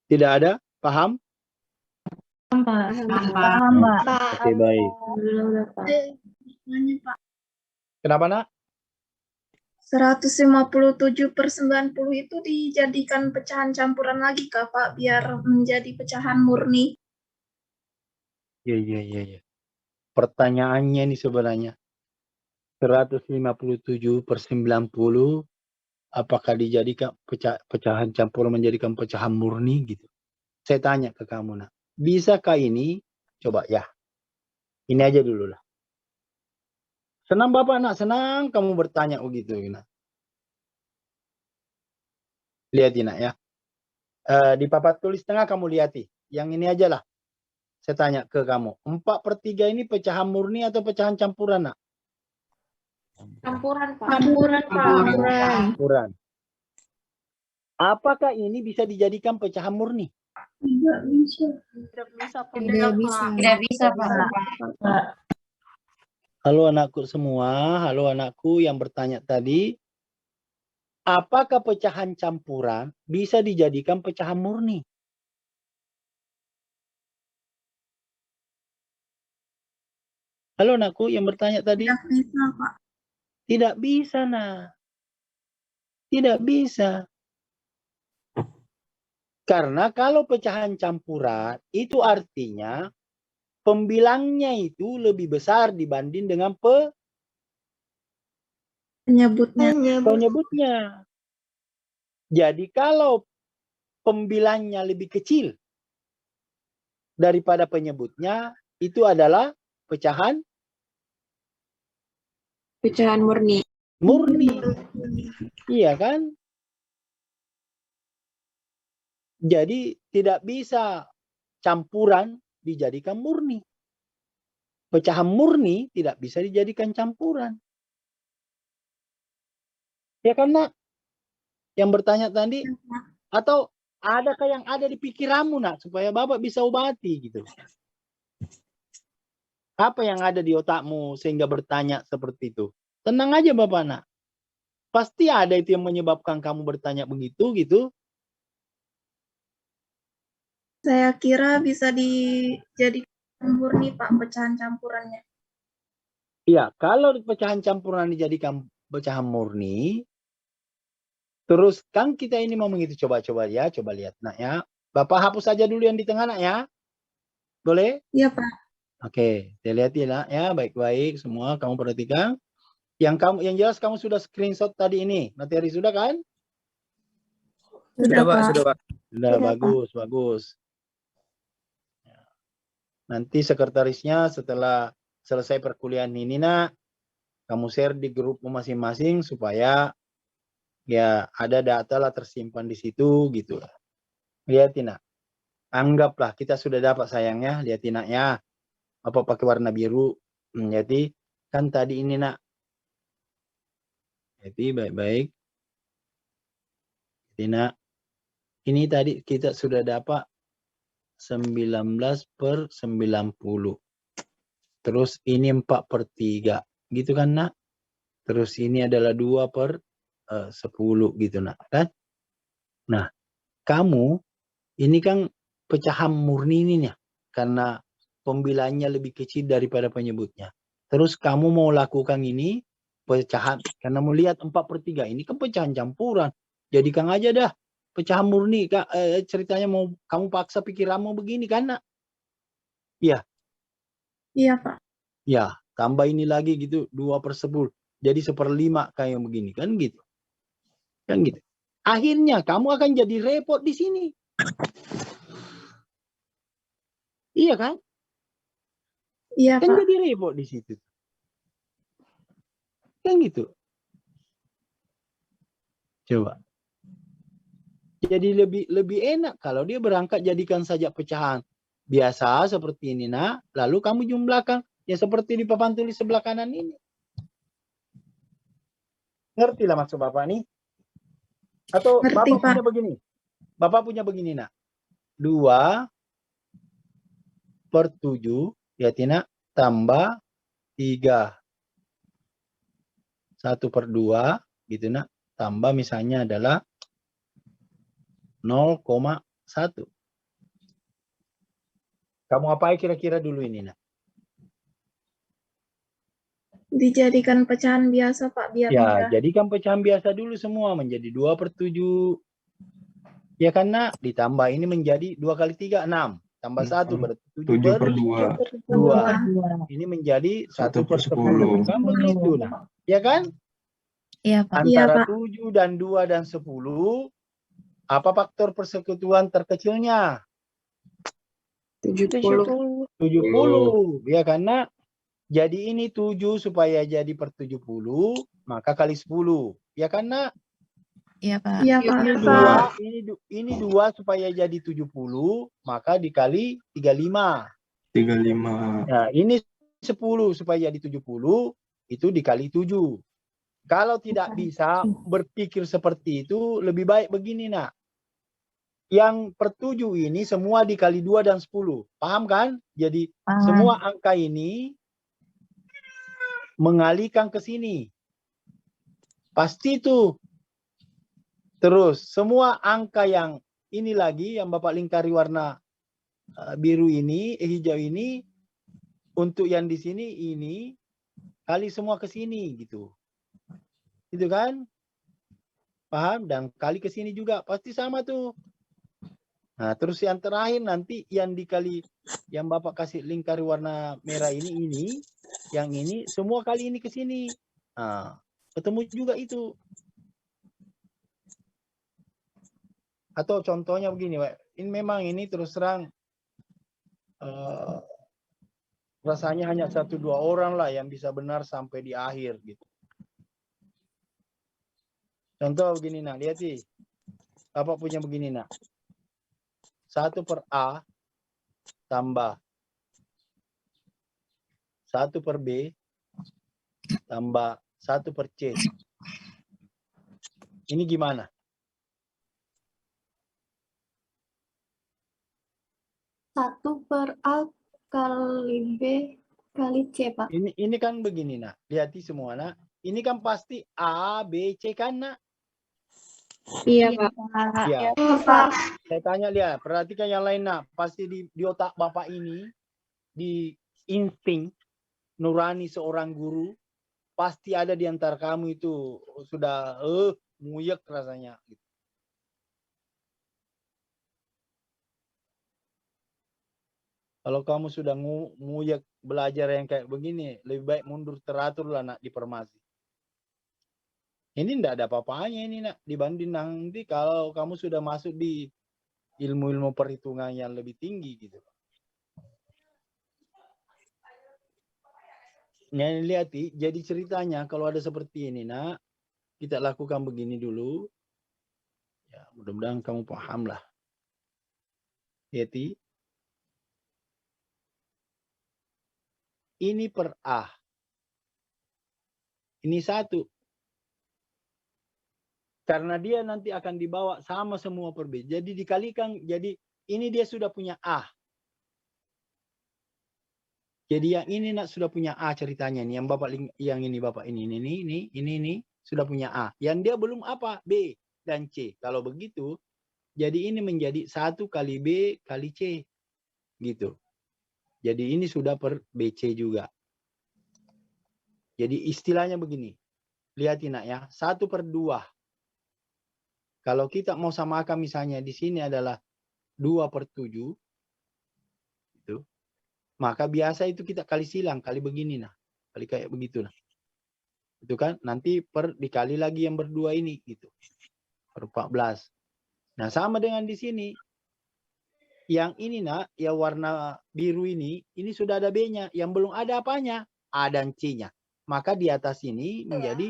Tidak ada? Paham? Paham Pak. Oke, baik. Kenapa nak? 157/90 itu dijadikan pecahan campuran lagi Kak Pak, biar menjadi pecahan murni. Iya. Pertanyaannya ini sebenarnya 157/90 apakah dijadikan pecahan campuran menjadikan pecahan murni gitu. Saya tanya ke kamu nak, bisakah ini? Coba ya. Ini aja dulu lah. Senang Bapak nak, senang kamu bertanya begitu nak. Lihat nak ya. Di papan tulis tengah kamu lihati. Yang ini aja lah. Saya tanya ke kamu. 4/3 ini pecahan murni atau pecahan campuran nak? Campuran, Pak. Campuran. Apakah ini bisa dijadikan pecahan murni? Tidak bisa. Tidak bisa Pak. Halo anakku semua, halo anakku yang bertanya tadi. Apakah pecahan campuran bisa dijadikan pecahan murni? Halo anakku yang bertanya tadi. Tidak bisa Pak. Tidak bisa nak. Tidak bisa. Karena kalau pecahan campuran itu artinya pembilangnya itu lebih besar dibanding dengan penyebutnya. Jadi kalau pembilangnya lebih kecil daripada penyebutnya, itu adalah pecahan murni. Iya kan? Jadi tidak bisa campuran dijadikan murni. Pecahan murni tidak bisa dijadikan campuran. Ya kan nak? Yang bertanya tadi, atau adakah yang ada di pikiranmu nak supaya Bapak bisa obati gitu? Apa yang ada di otakmu sehingga bertanya seperti itu? Tenang aja Bapak nak. Pasti ada itu yang menyebabkan kamu bertanya begitu gitu. Saya kira bisa dijadikan murni Pak pecahan campurannya. Iya, kalau pecahan campuran dijadikan pecahan murni, terus kan kita ini mau menghitung, coba ya, coba lihat nak ya. Bapak hapus saja dulu yang di tengah nak ya. Boleh? Iya Pak. Oke, saya lihat ya nak ya, baik-baik semua kamu perhatikan. Yang jelas kamu sudah screenshot tadi ini. Materi sudah kan? Sudah Pak. Sudah, Pak. Sudah, Sudah, Pak. bagus, bagus. Nanti sekretarisnya setelah selesai perkuliahan ini nak, kamu share di grupmu masing-masing supaya ya ada data lah tersimpan di situ gitu. Lihatin nak. Anggaplah kita sudah dapat sayangnya, lihatin nak ya. Apa pakai warna biru. Jadi kan tadi ini nak. Jadi baik-baik. Jadi nak. Ini tadi kita sudah dapat 19/90. Terus ini 4/3. Gitu kan nak. Terus ini adalah 2/10 gitu nak. Kan? Nah. Kamu ini kan pecahan murni ini ya. Karena pembilaannya lebih kecil daripada penyebutnya. Terus kamu mau lakukan ini pecahan. Karena melihat 4/3 ini kan pecahan campuran. Jadikan aja dah pecahan murni. Ceritanya mau kamu paksa pikiranmu begini kan nak? Iya. Iya Pak. Ya, tambah ini lagi gitu 2/10. Jadi 1/5 kayak begini kan gitu. Kan gitu. Akhirnya kamu akan jadi repot di sini. Iya kan? Iya Kan Pak. jadi repot di situ. Kan gitu. Coba. Jadi lebih enak kalau dia berangkat jadikan saja pecahan biasa seperti ini nak, lalu kamu jumlahkan ya seperti di papan tulis sebelah kanan ini. Ngerti lah maksud Bapak nih? Atau Ngerti, Bapak Pak. punya begini? Bapak punya begini nak. 2/7 ya Tina tambah 3. 1/2 gitu nak. Tambah misalnya adalah 0,1. Kamu apa kira-kira dulu ini nak? Dijadikan pecahan biasa Pak biar Ya, mudah. jadikan pecahan biasa dulu semua menjadi 2/7. Ya kan nak? Ditambah ini menjadi 2 kali 3, 6. Tambah 1 berarti 7/2. 7/2. Ini menjadi 1/10. Kan begitu nah. Ya kan? Iya, Pak. Iya, Antara Pak. 7 dan 2 dan 10, apa faktor persekutuan terkecilnya? 70. 70. Ya karena jadi ini 7 supaya jadi 70, maka kali 10. Ya karena Iya, Pak. Iya Pak. ini 2, ini 2 supaya jadi 70, maka dikali 35. 35. Nah, ini 10 supaya jadi 70, itu dikali 7. Kalau tidak bisa berpikir seperti itu, lebih baik begini nak. Yang per 7 ini semua dikali 2 dan 10. Paham kan? Jadi semua angka ini mengalihkan ke sini. Pasti itu. Terus semua angka yang ini lagi, yang Bapak lingkari warna biru ini, hijau ini, untuk yang di sini ini, kali semua ke sini gitu. Itu kan? Paham? Dan kali ke sini juga pasti sama tuh. Nah, terus yang terakhir nanti yang dikali, yang Bapak kasih lingkari warna merah ini, yang ini, semua kali ini ke sini. Nah, ketemu juga itu. Atau contohnya begini, Pak. Ini memang ini terus terang rasanya hanya 1-2 orang lah yang bisa benar sampai di akhir gitu. Contoh begini nak, lihat sih. Bapak punya begini nak. 1/A tambah 1/B tambah 1/C. Ini gimana? Satu per A kali B kali C, Pak. Ini kan begini nak. Lihat semua nak. Ini kan pasti A, B, C kan, Nak? Iya, Pak. Ya. Pak. Saya tanya lihat, perhatikan yang lain, Nak. Pasti di otak Bapak ini, di insting nurani seorang guru, pasti ada di antara kamu itu sudah nguyek rasanya. Kalau kamu sudah nguyek belajar yang kayak begini, lebih baik mundur teratur lah, Nak, di Permasi. Ini enggak ada apa-apanya ini, Nak, dibanding nanti kalau kamu sudah masuk di ilmu-ilmu perhitungan yang lebih tinggi gitu. Nah, lihat, jadi ceritanya kalau ada seperti ini, Nak, kita lakukan begini dulu. Ya, mudah-mudahan kamu paham lah. Lihat, ini per A. Ini 1. Karena dia nanti akan dibawa sama semua per B. Jadi dikalikan, jadi ini dia sudah punya A. Jadi yang ini, Nak, sudah punya A ceritanya nih. Yang Bapak, yang ini Bapak ini sudah punya A. Yang dia belum apa? B dan C. Kalau begitu, jadi ini menjadi 1 kali B kali C. Gitu. Jadi ini sudah per BC juga. Jadi istilahnya begini. Lihat, Nak, ya. 1/2. Kalau kita mau samakan misalnya di sini adalah 2/7. Gitu. Maka biasa itu kita kali silang, kali begini, nah. Kali kayak begitu, nah. Itu kan nanti dikali lagi yang berdua ini gitu. Per 14. Nah, sama dengan di sini. Yang ini, Nak, yang warna biru ini sudah ada B-nya. Yang belum ada apanya? A dan C-nya. Maka di atas ini menjadi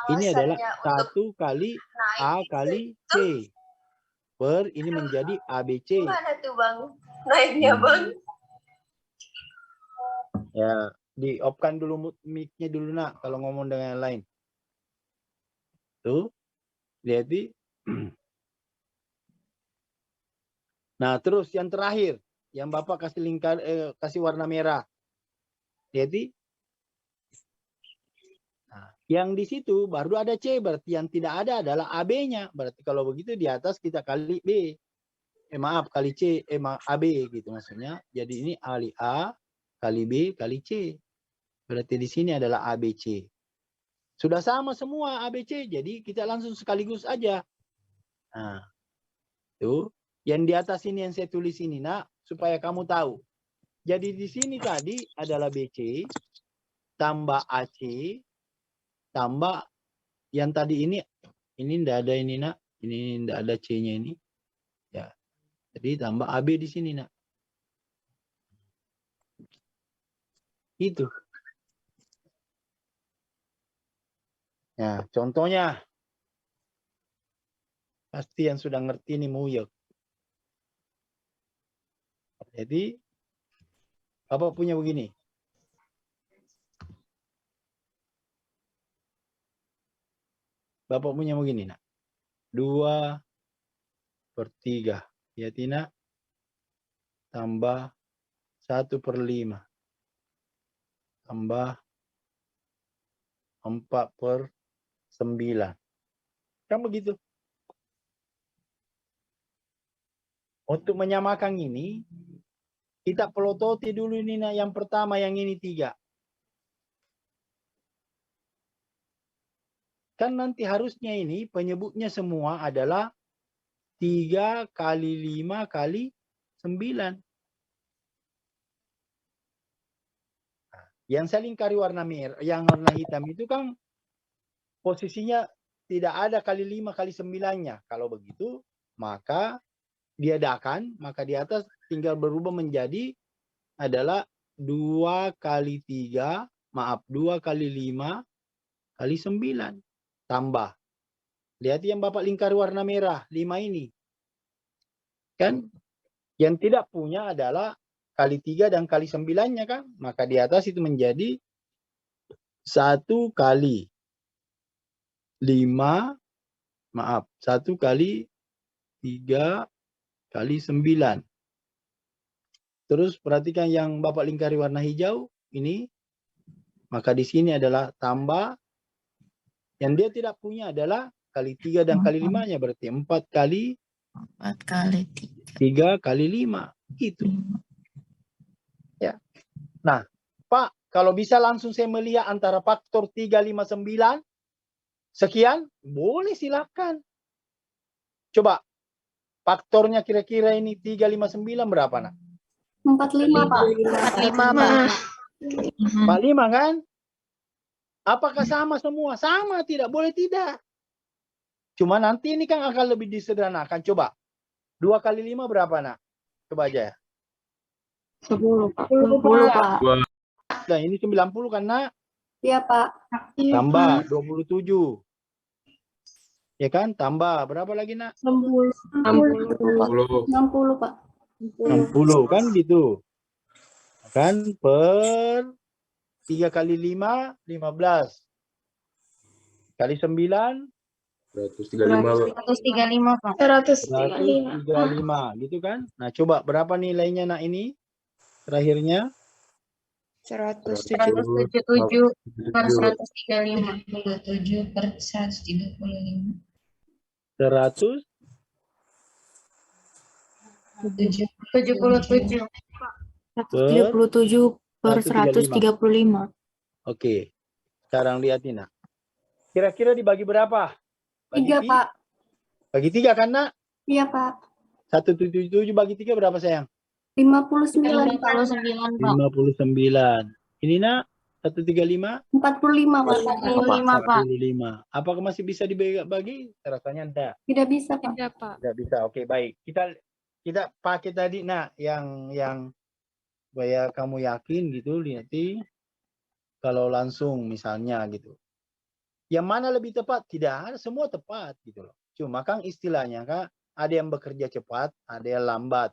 ini adalah 1 kali A kali C. Per ini menjadi ABC. Mana tuh, Bang? Naiknya, Bang. Ya, di-off-kan dulu mic-nya dulu, Nak, kalau ngomong dengan yang lain. Tuh. Lihat. Nah, terus yang terakhir, yang Bapak kasih kasih warna merah. Lihat. Nah, yang di situ baru ada C, berarti yang tidak ada adalah AB-nya. Berarti kalau begitu di atas kita kali B. Kali C, AB gitu maksudnya. Jadi ini kali A, kali B, kali C. Berarti di sini adalah ABC. Sudah sama semua ABC, jadi kita langsung sekaligus aja. Nah, tuh. Yang di atas ini yang saya tulis ini, Nak, supaya kamu tahu. Jadi di sini tadi adalah BC, tambah AC, tambah yang tadi ini enggak ada ini, Nak. Ini enggak ada C-nya ini. Ya. Jadi tambah AB di sini, Nak. Itu. Nah, contohnya. Pasti yang sudah ngerti ini nguyek. Jadi, Bapak punya begini. Bapak punya begini, Nak. 2/3. Ya, Tina. Tambah 1/5. Tambah 4/9. Kan begitu. Untuk menyamakan ini, kita pelototi dulu ini, Nak. Yang pertama, yang ini 3. Kan nanti harusnya ini penyebutnya semua adalah 3 kali 5 kali 9. Yang saya lingkari warna merah, yang warna hitam itu kan posisinya tidak ada kali 5 kali 9-nya. Kalau begitu, maka diadakan, maka di atas tinggal berubah menjadi adalah 2 kali 3, 2 kali 5 kali 9. Tambah. Lihat yang Bapak lingkari warna merah, 5 ini. Kan? Yang tidak punya adalah kali 3 dan kali 9-nya kan. Maka di atas itu menjadi 1 kali 5, 1 kali 3 kali 9. Terus perhatikan yang Bapak lingkari warna hijau, ini Maka di sini adalah tambah. Yang dia tidak punya adalah kali 3 dan kali 5-nya. Berarti 4 kali 4 kali 3. 3 kali 5. Gitu. Ya. Nah, Pak, kalau bisa langsung saya melihat antara faktor 359 sekian, boleh silakan. Coba, faktornya kira-kira ini 359 berapa, nak? 45, Pak. 45, Pak. 45 kan? Apakah sama semua? Sama, tidak boleh tidak. Cuma nanti ini kan akan lebih disederhanakan. Coba, 2 kali 5 berapa, nak? Coba aja ya. 10, Pak. Nah, ini 90 kan, nak? Iya, Pak. Tambah 27. Ya kan? Tambah berapa lagi, nak? 60, 60, Pak. 60 kan gitu. Kan per 3 kali 5, 15. Kali 9, 135, Pak. 135, Pak. 135. 135. Gitu kan? Nah, coba berapa nilainya, nak, ini? Terakhirnya? 177 per 135. 27 per 135. 100 77. 37 per 135. Oke. Sekarang lihat ini, nak. Kira-kira dibagi berapa? Bagi 3, Pak. Bagi 3 kan, nak? Iya, Pak. 177 bagi 3 berapa, sayang? 59, Pak. 59, Pak. 59. Ini, nak? 135? 45, Pak. 45, Pak. 45. Apakah masih bisa dibagi? Rasanya enggak. Tidak bisa, Pak. Tidak, Pak. Tidak bisa. Oke, baik. Kita pakai tadi, nak, yang supaya kamu yakin gitu, nanti kalau langsung misalnya gitu. Yang mana lebih tepat? Tidak ada, semua tepat gitu loh. Cuma kan istilahnya, Kak, ada yang bekerja cepat, ada yang lambat.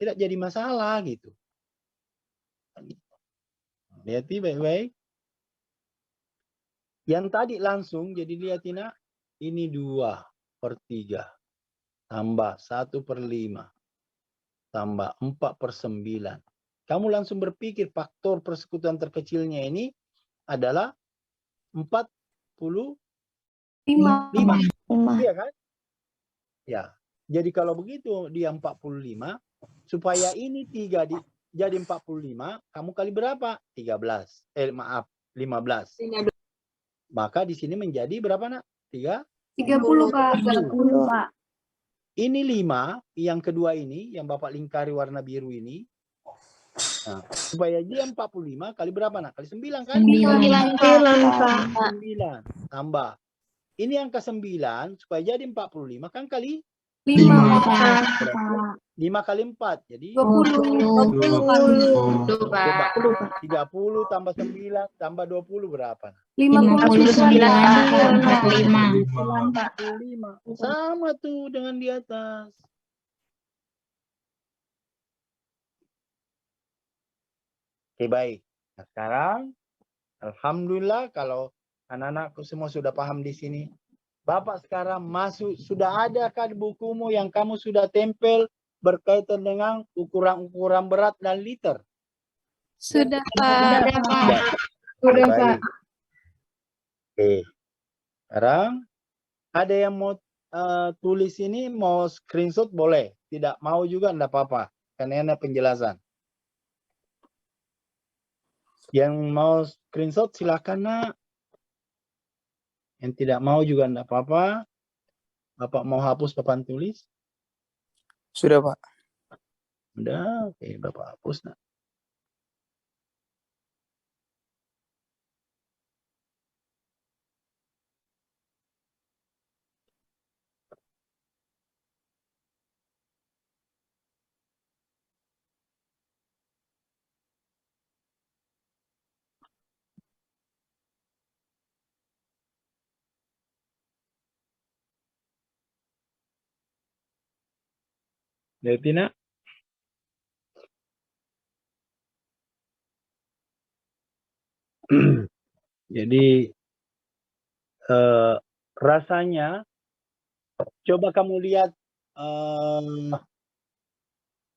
Tidak jadi masalah gitu. Lihat baik-baik. Yang tadi langsung, jadi lihat ini 2 per 3. Tambah 1 per 5. Tambah 4 per 9. Kamu langsung berpikir faktor persekutuan terkecilnya ini adalah 45. 5. Iya kan? Ya. Jadi kalau begitu dia 45, supaya ini 3 jadi 45, kamu kali berapa? 15. 15. Maka di sini menjadi berapa, nak? 30, Pak. 30, Pak. Ini 5, yang kedua ini, yang Bapak lingkari warna biru ini. Nah, supaya dia 45 kali berapa, nak? Kali 9 kan? 9, Pak. 9. Tambah. Ini angka 9, supaya jadi 45 kan kali 5, 5 kali 4. Jadi 20. coba 30 tambah 9 tambah 20 berapa? 59, Pak. 5. Sama tuh dengan di atas. Oke, baik. Nah, sekarang alhamdulillah kalau anak-anakku semua sudah paham di sini. Bapak sekarang sudah adakah di bukumu yang kamu sudah tempel berkaitan dengan ukuran-ukuran berat dan liter? Sudah, Pak. Sudah, Pak. Oke. Sekarang ada yang mau tulis ini, mau screenshot boleh. Tidak mau juga enggak apa-apa. Karena ini penjelasan. Yang mau screenshot silakan, nak. Yang tidak mau juga enggak apa-apa. Bapak mau hapus papan tulis? Sudah, Pak. Udah, oke, Bapak hapus, nak. Lihat, nak. Jadi rasanya coba kamu lihat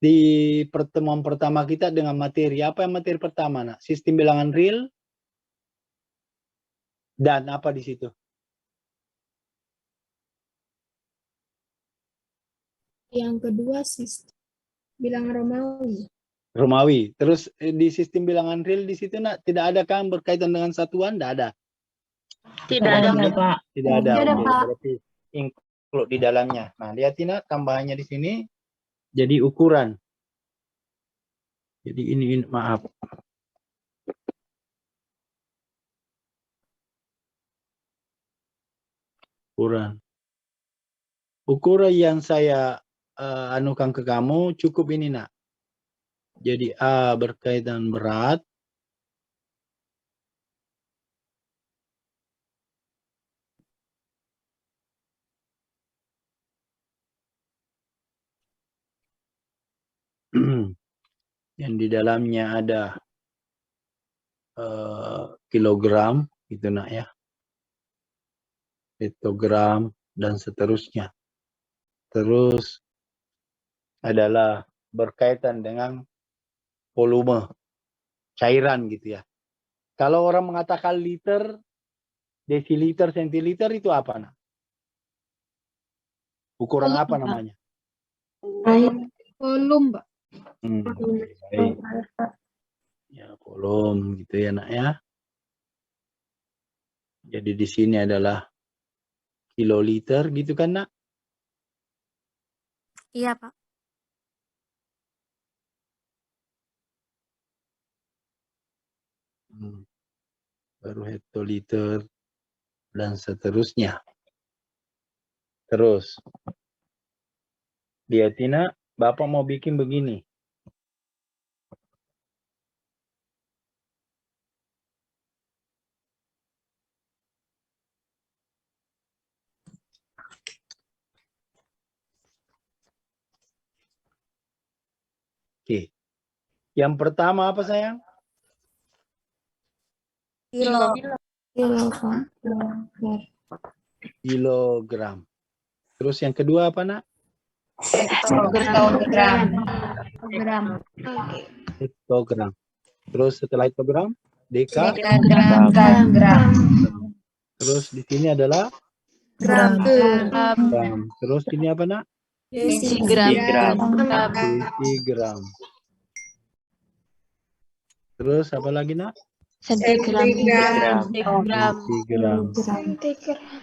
di pertemuan pertama kita dengan materi. Apa yang materi pertama, nak? Sistem bilangan real, Dan apa di situ? Yang kedua bilangan Romawi. Romawi. Terus di sistem bilangan real di situ tidak ada kan berkaitan dengan satuan? Tidak ada. Tidak ada, Pak. Tidak ada. Tidak ada, Oke, Pak. berarti include di dalamnya. Nah, lihat ini tambahannya di sini jadi ukuran. Jadi ini maaf. Ukuran yang saya anukan ke kamu cukup ini nak. Jadi A berkaitan berat. Yang di dalamnya ada kilogram, gitu nak ya. Hektogram dan seterusnya. Terus adalah berkaitan dengan volume cairan gitu ya. Kalau orang mengatakan liter, desiliter, sentiliter itu apa nak? Ukuran apa namanya? Volume, Pak. Baik. Ya, volume gitu ya nak ya. Jadi di sini adalah kiloliter gitu kan nak? Iya, Pak. Baru hektoliter dan seterusnya. Terus lihat Tina, Bapak mau bikin begini. Oke. Yang pertama apa sayang? Kilogram. Terus yang kedua apa nak? Hektogram. Terus setelah hektogram? Dekagram. Terus di sini adalah Gram. gram. Terus ini apa nak? Desigram. Desigram. Terus apa lagi nak? Sentigram. Desigram.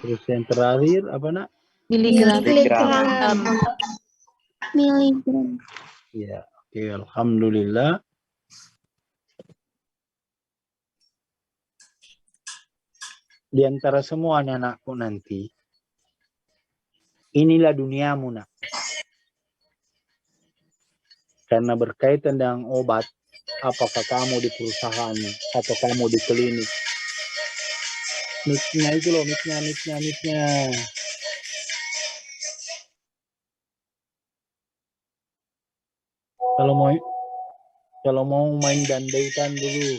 Terus yang terakhir apa nak? Miligram. Ya, oke, alhamdulillah. Di antara semua anak-anakku nanti, inilah duniamu nak. Karena berkaitan dengan obat, apakah kamu di perusahaan atau kamu di klinik. Mic-nya itu loh, mic-nya. Kalau mau main dandautan dulu.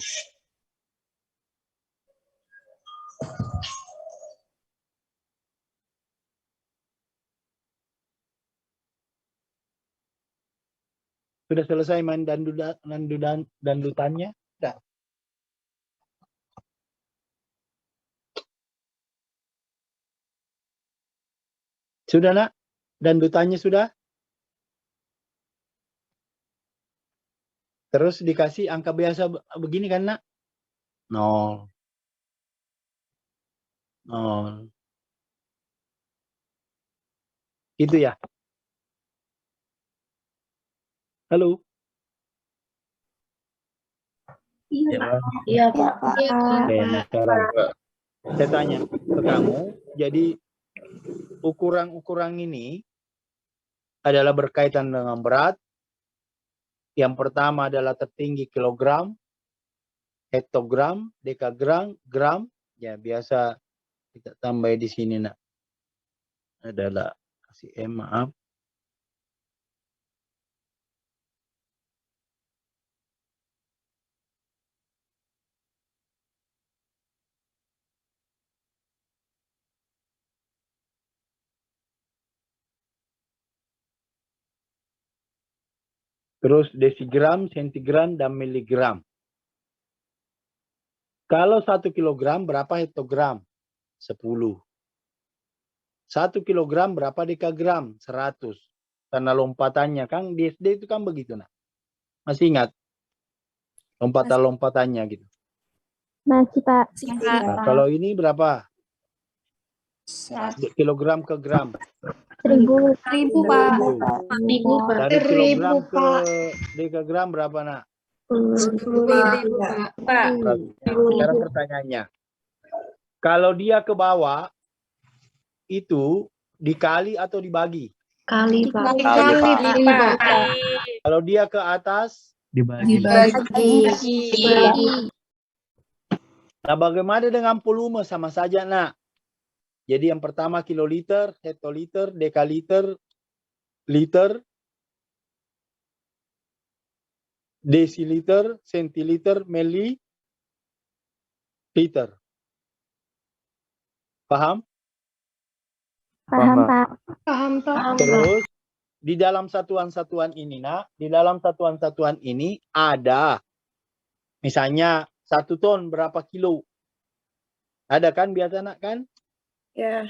Sudah selesai main dandutannya? Sudah. Sudah nak? Dandutannya sudah? Terus dikasih angka biasa begini kan nak? 0. Gitu ya? Halo? Iya, Pak. Oke, nah sekarang saya tanya ke kamu, jadi ukuran ini adalah berkaitan dengan berat. Yang pertama adalah tertinggi kilogram, hektogram, dekagram, gram. Ya biasa kita tambah di sini nak. Adalah kasih maaf. Terus desigram, sentigram, dan miligram. Kalau 1 kilogram berapa hektogram? 10. 1 kilogram berapa dekagram? 100. Karena lompatannya kan di SD itu kan begitu nak. Masih ingat? Lompatan-lompatannya gitu. Masih, Pak. Nah, kalau ini berapa? Kilogram ke gram. 1000. 1000, Pak. 1000, Pak. Dari kilogram ke dekagram berapa nak? 10.000, Pak. Sekarang pertanyaannya. Kalau dia ke bawah, itu dikali atau dibagi? Kali, Pak. Dikali, Pak. Kalau dia ke atas, Dibagi. nah bagaimana dengan volume? Sama saja nak. Jadi yang pertama kiloliter, hektoliter, dekaliter, liter, desiliter, sentiliter, mililiter. Paham? Paham, Pak. Paham, Pak. Terus di dalam satuan-satuan ini nak, di dalam satuan-satuan ini ada misalnya 1 ton berapa kilo? Ada kan biasa nak kan? Ya.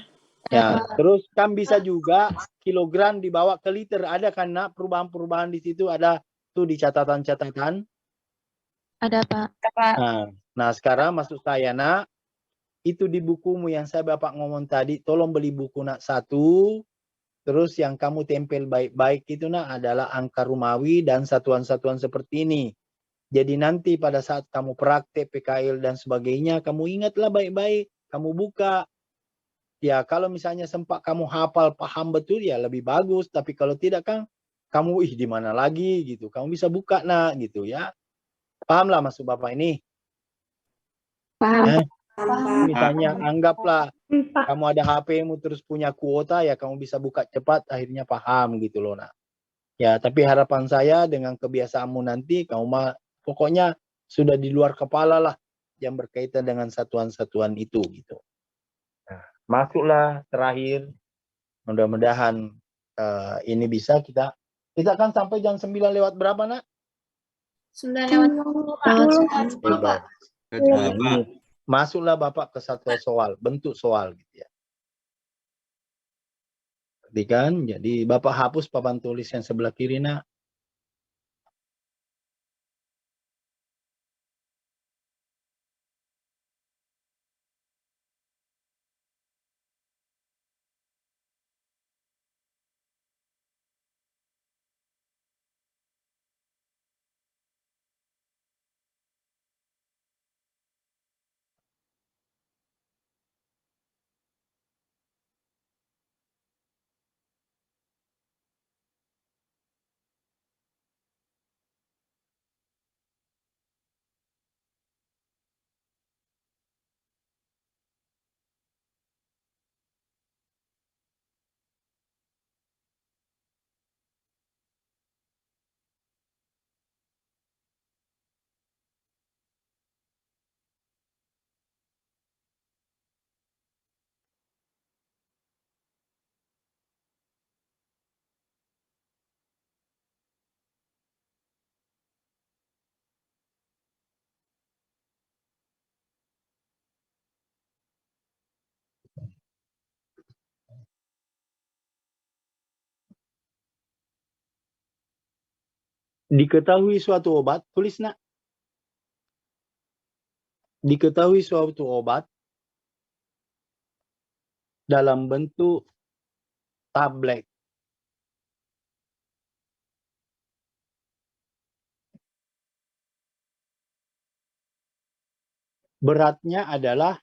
Ya, terus kan bisa juga kilogram dibawa ke liter. Ada kan nak perubahan-perubahan di situ ada tuh di catatan-catatan. Ada, Pak. Nah sekarang maksud saya nak, itu di bukumu yang saya Bapak ngomong tadi, tolong beli buku nak 1. Terus yang kamu tempel baik-baik itu nak adalah angka Romawi dan satuan-satuan seperti ini. Jadi nanti pada saat kamu praktek PKL dan sebagainya, kamu ingatlah baik-baik, kamu buka. Ya kalau misalnya sempat kamu hafal, paham betul ya lebih bagus. Tapi kalau tidak kan, kamu di mana lagi gitu. Kamu bisa buka nak gitu ya. Pahamlah maksud Bapak ini? Paham. Misalnya anggaplah kamu ada HP-mu terus punya kuota ya kamu bisa buka cepat akhirnya paham gitu loh nak. Ya tapi harapan saya dengan kebiasaanmu nanti kamu pokoknya sudah di luar kepala lah yang berkaitan dengan satuan-satuan itu gitu. Nah, masuklah terakhir mudah-mudahan ini bisa kita kan sampai jam 9 lewat berapa nak? 9:10, Pak. Nah, ini masuklah Bapak ke satu soal, bentuk soal gitu ya. Perhatikan, jadi Bapak hapus papan tulis yang sebelah kiri nak. Diketahui suatu obat, tulis nak. Diketahui suatu obat dalam bentuk tablet. Beratnya adalah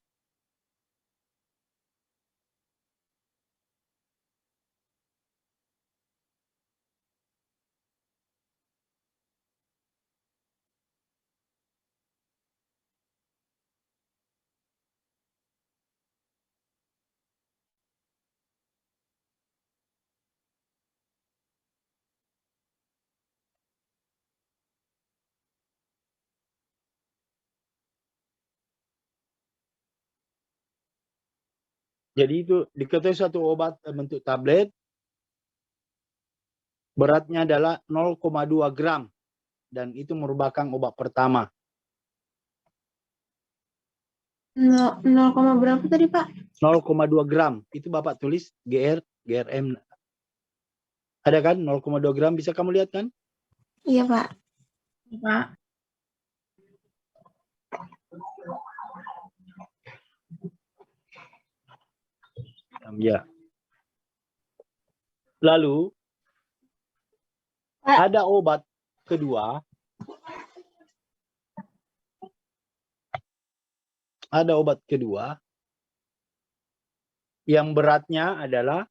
jadi itu diketahui suatu obat bentuk tablet beratnya adalah 0,2 gram dan itu merupakan obat pertama. 0, berapa tadi, Pak? 0,2 gram. Itu Bapak tulis GRM. Ada kan 0,2 gram, bisa kamu lihat kan? Iya, Pak. Pak. Ya. Lalu ada obat kedua. Ada obat kedua yang beratnya adalah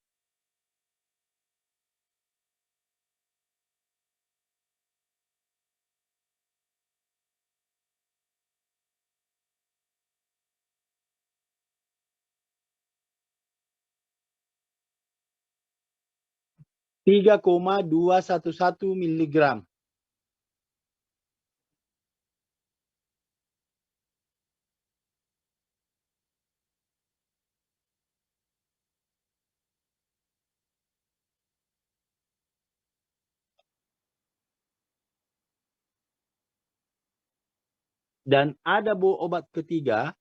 3,211 miligram. Dan ada obat ketiga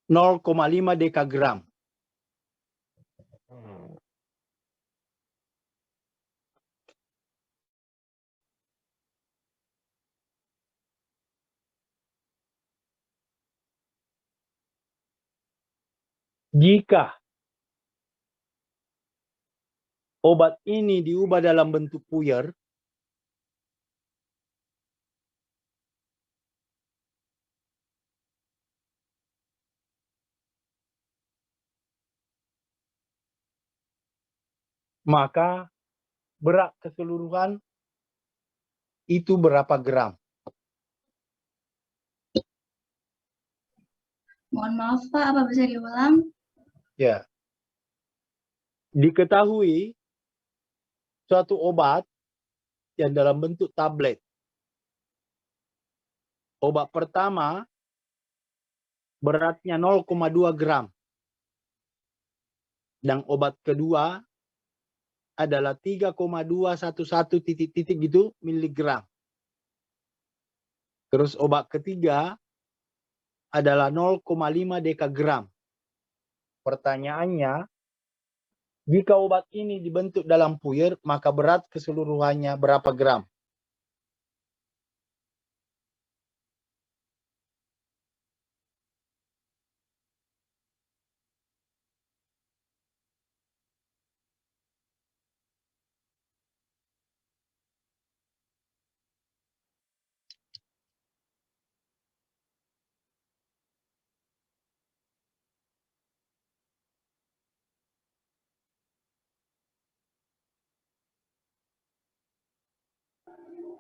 ,5 dekagram. Jika obat ini diubah dalam bentuk puyer, maka berat keseluruhan itu berapa gram? Mohon maaf, Pak. Apa bisa diulang? Ya. Diketahui suatu obat yang dalam bentuk tablet. Obat pertama beratnya 0,2 gram. Dan obat kedua adalah 3,211 titik-titik gitu miligram. Terus obat ketiga adalah 0,5 dekagram. Pertanyaannya, jika obat ini dibentuk dalam puyer, maka berat keseluruhannya berapa gram?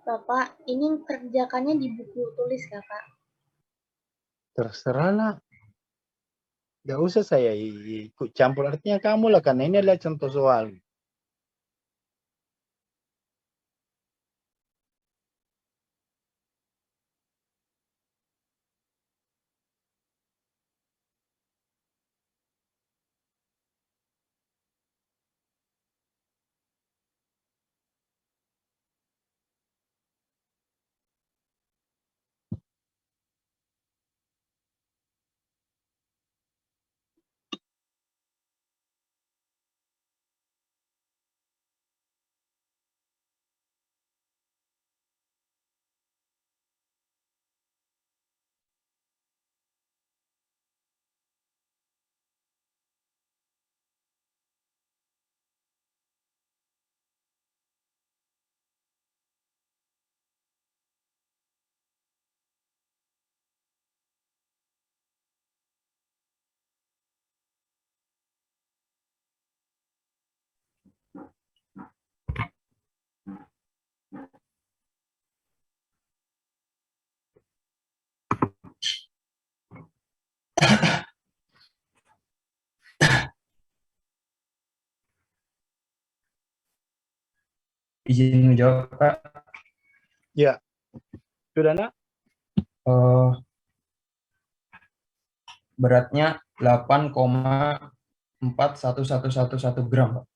Bapak, ini kerjakannya di buku tulis, Kakak. Terserahlah. Gak usah saya ikut campur, artinya kamu lah, karena ini adalah contoh soal. Izin menjawab, Kak. Ya. Sudah, Nak? Beratnya 8,41111 gram, Pak.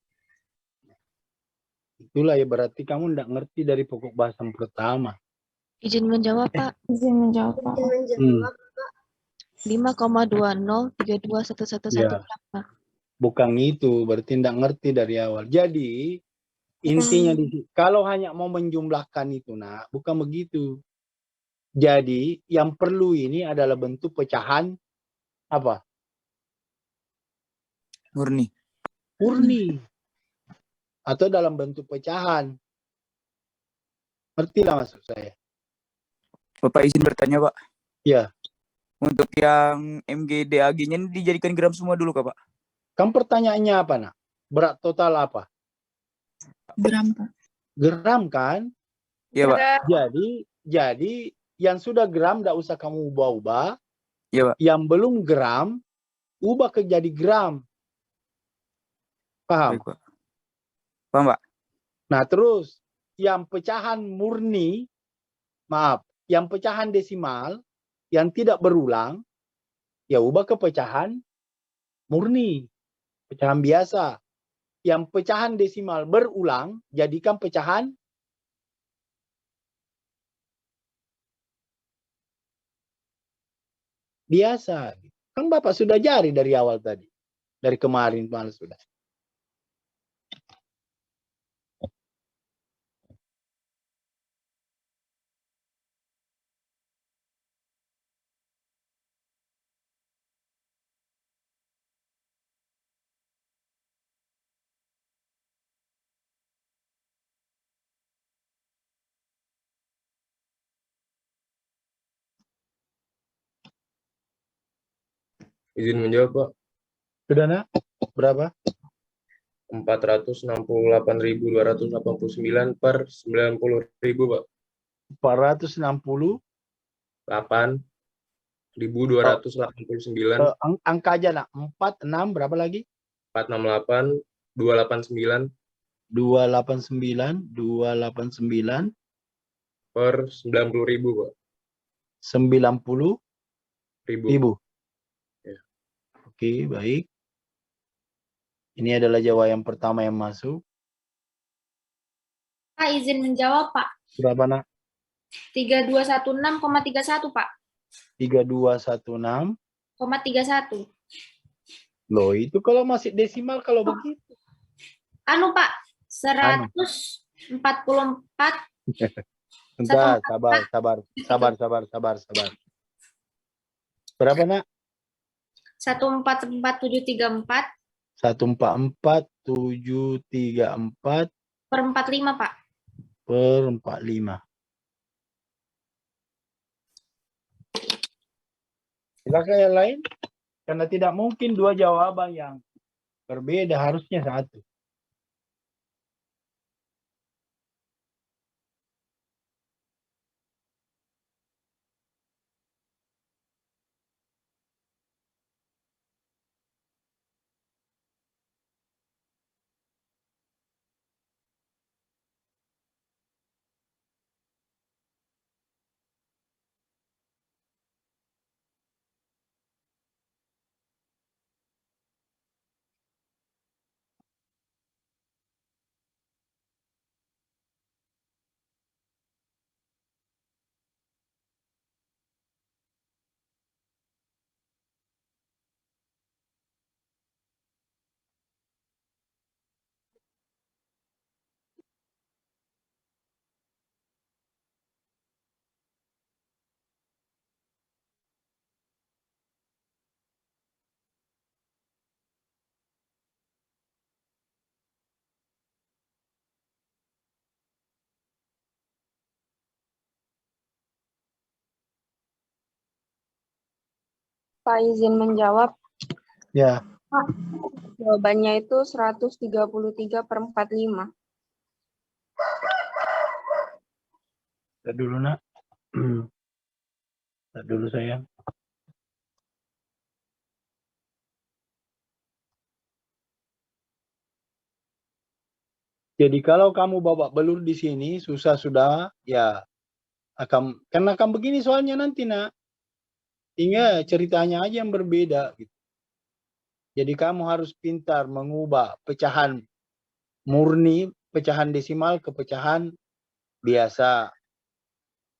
Itulah ya berarti kamu tidak ngerti dari pokok bahasan pertama. Izin menjawab, Pak. Izin menjawab, Pak. 5,20321111 Ya. gram, Pak. Bukan itu, berarti tidak ngerti dari awal. Jadi intinya kalau hanya mau menjumlahkan itu, Nak, bukan begitu. Jadi yang perlu ini adalah bentuk pecahan apa? Murni. Murni. Atau dalam bentuk pecahan. Ngertilah maksud saya. Bapak izin bertanya, Pak. Ya. Untuk yang MGDAG-nya ini dijadikan gram semua dulu, Kak, Pak? Kan pertanyaannya apa, Nak? Berat total apa? Gram, Pak. Gram kan? Iya, Pak. Jadi yang sudah gram tidak usah kamu ubah-ubah. Iya, Pak. Yang belum gram, ubah ke jadi gram. Paham? Baik, Pak. Paham, Pak? Nah, terus yang pecahan murni, yang pecahan desimal, yang tidak berulang, ya ubah ke pecahan murni. Pecahan biasa. Yang pecahan desimal berulang, jadikan pecahan biasa. Kan Bapak sudah jari dari awal tadi. Dari kemarin malah sudah. Izin menjawab, Pak. Sudah, Nak? Berapa? 468.289 per 90.000, Pak. 468. 8.289. Angka aja, Nak. 46 berapa lagi? 468, 289 289 per 90.000, Pak. 90.000. Ya. Oke, baik. Ini adalah jawaban yang pertama yang masuk. Pak, izin menjawab, Pak. Berapa, Nak? 3216,31, Pak. 3216. 31. Loh, itu kalau masih desimal kalau begitu. Pak, 144. Bentar, sabar. Berapa, Nak? 144734 144.734 per 45, Pak. per 45. Silakan yang lain. Karena tidak mungkin dua jawaban yang berbeda, harusnya satu. Pak, izin menjawab. Ya. Pak, jawabannya itu 133 per 45. Lihat dulu, Nak. Lihat dulu, sayang. Jadi kalau kamu babak belur di sini, susah sudah, ya Karena akan begini soalnya nanti, nak. Tinggal ceritanya aja yang berbeda. Gitu. Jadi kamu harus pintar mengubah pecahan murni, pecahan desimal ke pecahan biasa.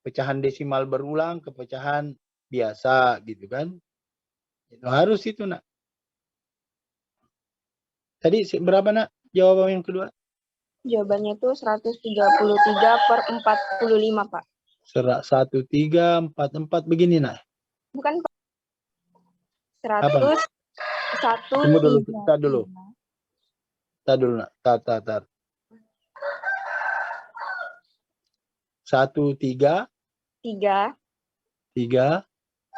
Pecahan desimal berulang ke pecahan biasa, gitu kan. Itu harus itu, nak. Tadi berapa, nak? Jawaban yang kedua? Jawabannya itu 133/45, Pak. 1344 begini, nak. Bukan, Pak. Apa? 101. Tunggu dulu, tar dulu. Tar dulu, nak. Tar. 133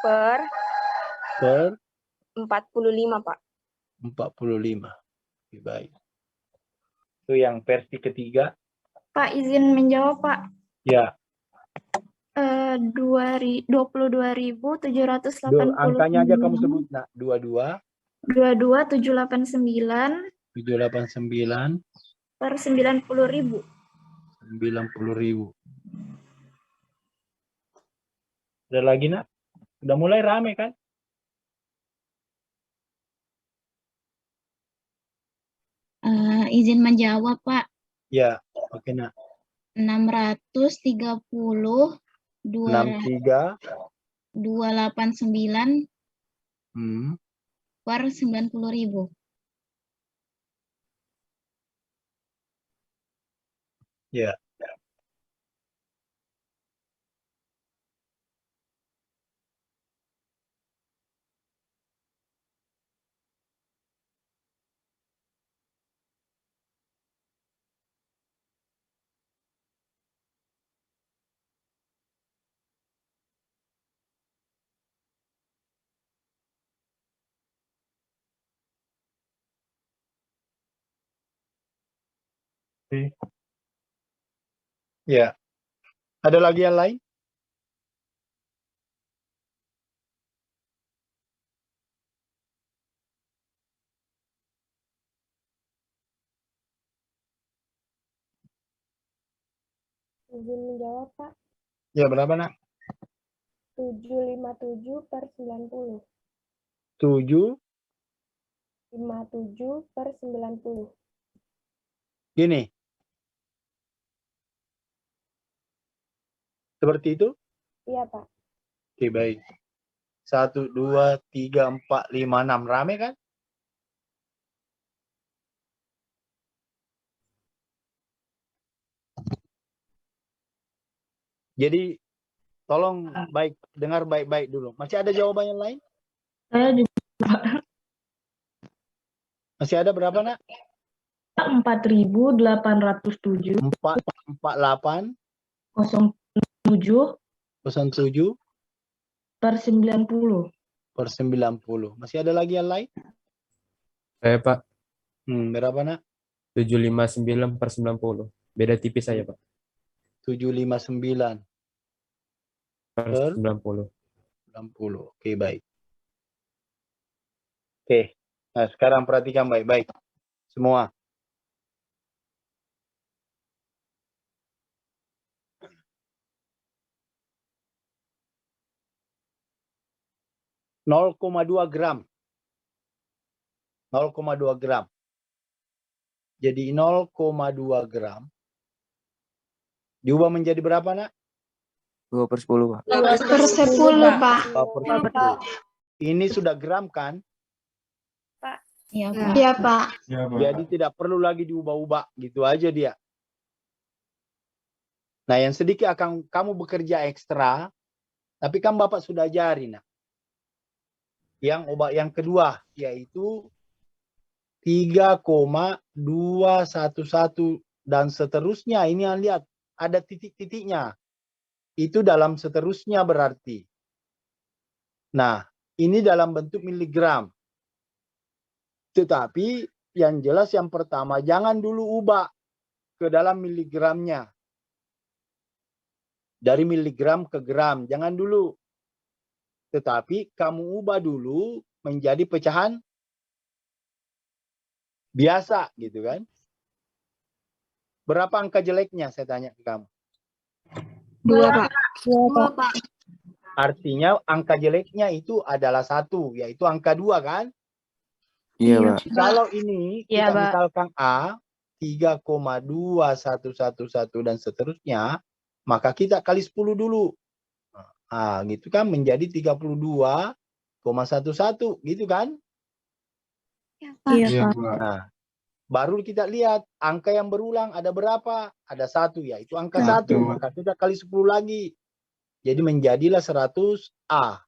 per 45, Pak. 45. Oke, baik. Itu yang versi ketiga. Pak, izin menjawab, Pak. Ya. 22.780. Angkanya aja kamu sebut, nak. 22.789 789 per 90.000. 90.000. Ada lagi, nak? Udah mulai rame kan? Izin menjawab, Pak. Ya, oke, nak. 630 63 289 hmm. per 90.000. Ya. Oke. Ya. Ada lagi yang lain? Izin menjawab, Pak. Ya, berapa, nak? 757 per 90. 57 per 90. Gini. Seperti itu? Iya, Pak. Oke, baik. 1, 2, 3, 4, 5, 6. Rame kan? Jadi, tolong dengar baik-baik dulu. Masih ada jawaban yang lain? Saya juga, Pak. Masih ada berapa, nak? 4.807 48 07 07 per 90. per 90. Masih ada lagi yang lain? Saya, Pak. Berapa, nak? 759 per 90. Beda tipis saya, Pak. 759 Per 90. 90. Oke, baik. Oke. Nah, sekarang perhatikan baik-baik. Semua. (0,2 gram). 0,2 gram. Jadi 0,2 gram diubah menjadi berapa, nak? 2/10, Pak. 2/10, Pak. 2/10. Ini sudah gram kan? Iya, Pak. Iya, Pak. Jadi tidak perlu lagi diubah-ubah. Gitu aja dia. Nah, yang sedikit akan kamu bekerja ekstra, tapi kan Bapak sudah ajari, nak. Yang obat yang kedua, yaitu 3,211 dan seterusnya. Ini yang lihat, ada titik-titiknya. Itu dalam seterusnya berarti. Nah, ini dalam bentuk miligram. Tetapi yang jelas yang pertama, jangan dulu ubah ke dalam miligramnya. Dari miligram ke gram, jangan dulu. Tetapi kamu ubah dulu menjadi pecahan biasa, gitu kan. Berapa angka jeleknya, saya tanya ke kamu? 2, Pak. 2, Pak. Artinya angka jeleknya itu adalah 1, yaitu angka 2 kan? Iya, Pak. Kalau ini Iya, kita Pak. misalkan A 3,2111 dan seterusnya, maka kita kali 10 dulu. Nah, gitu kan menjadi 32,11 gitu kan? Iya, Pak. Nah, baru kita lihat angka yang berulang ada berapa? Ada 1, yaitu angka 1. Maka kita kali 10 lagi. Jadi menjadilah 100A.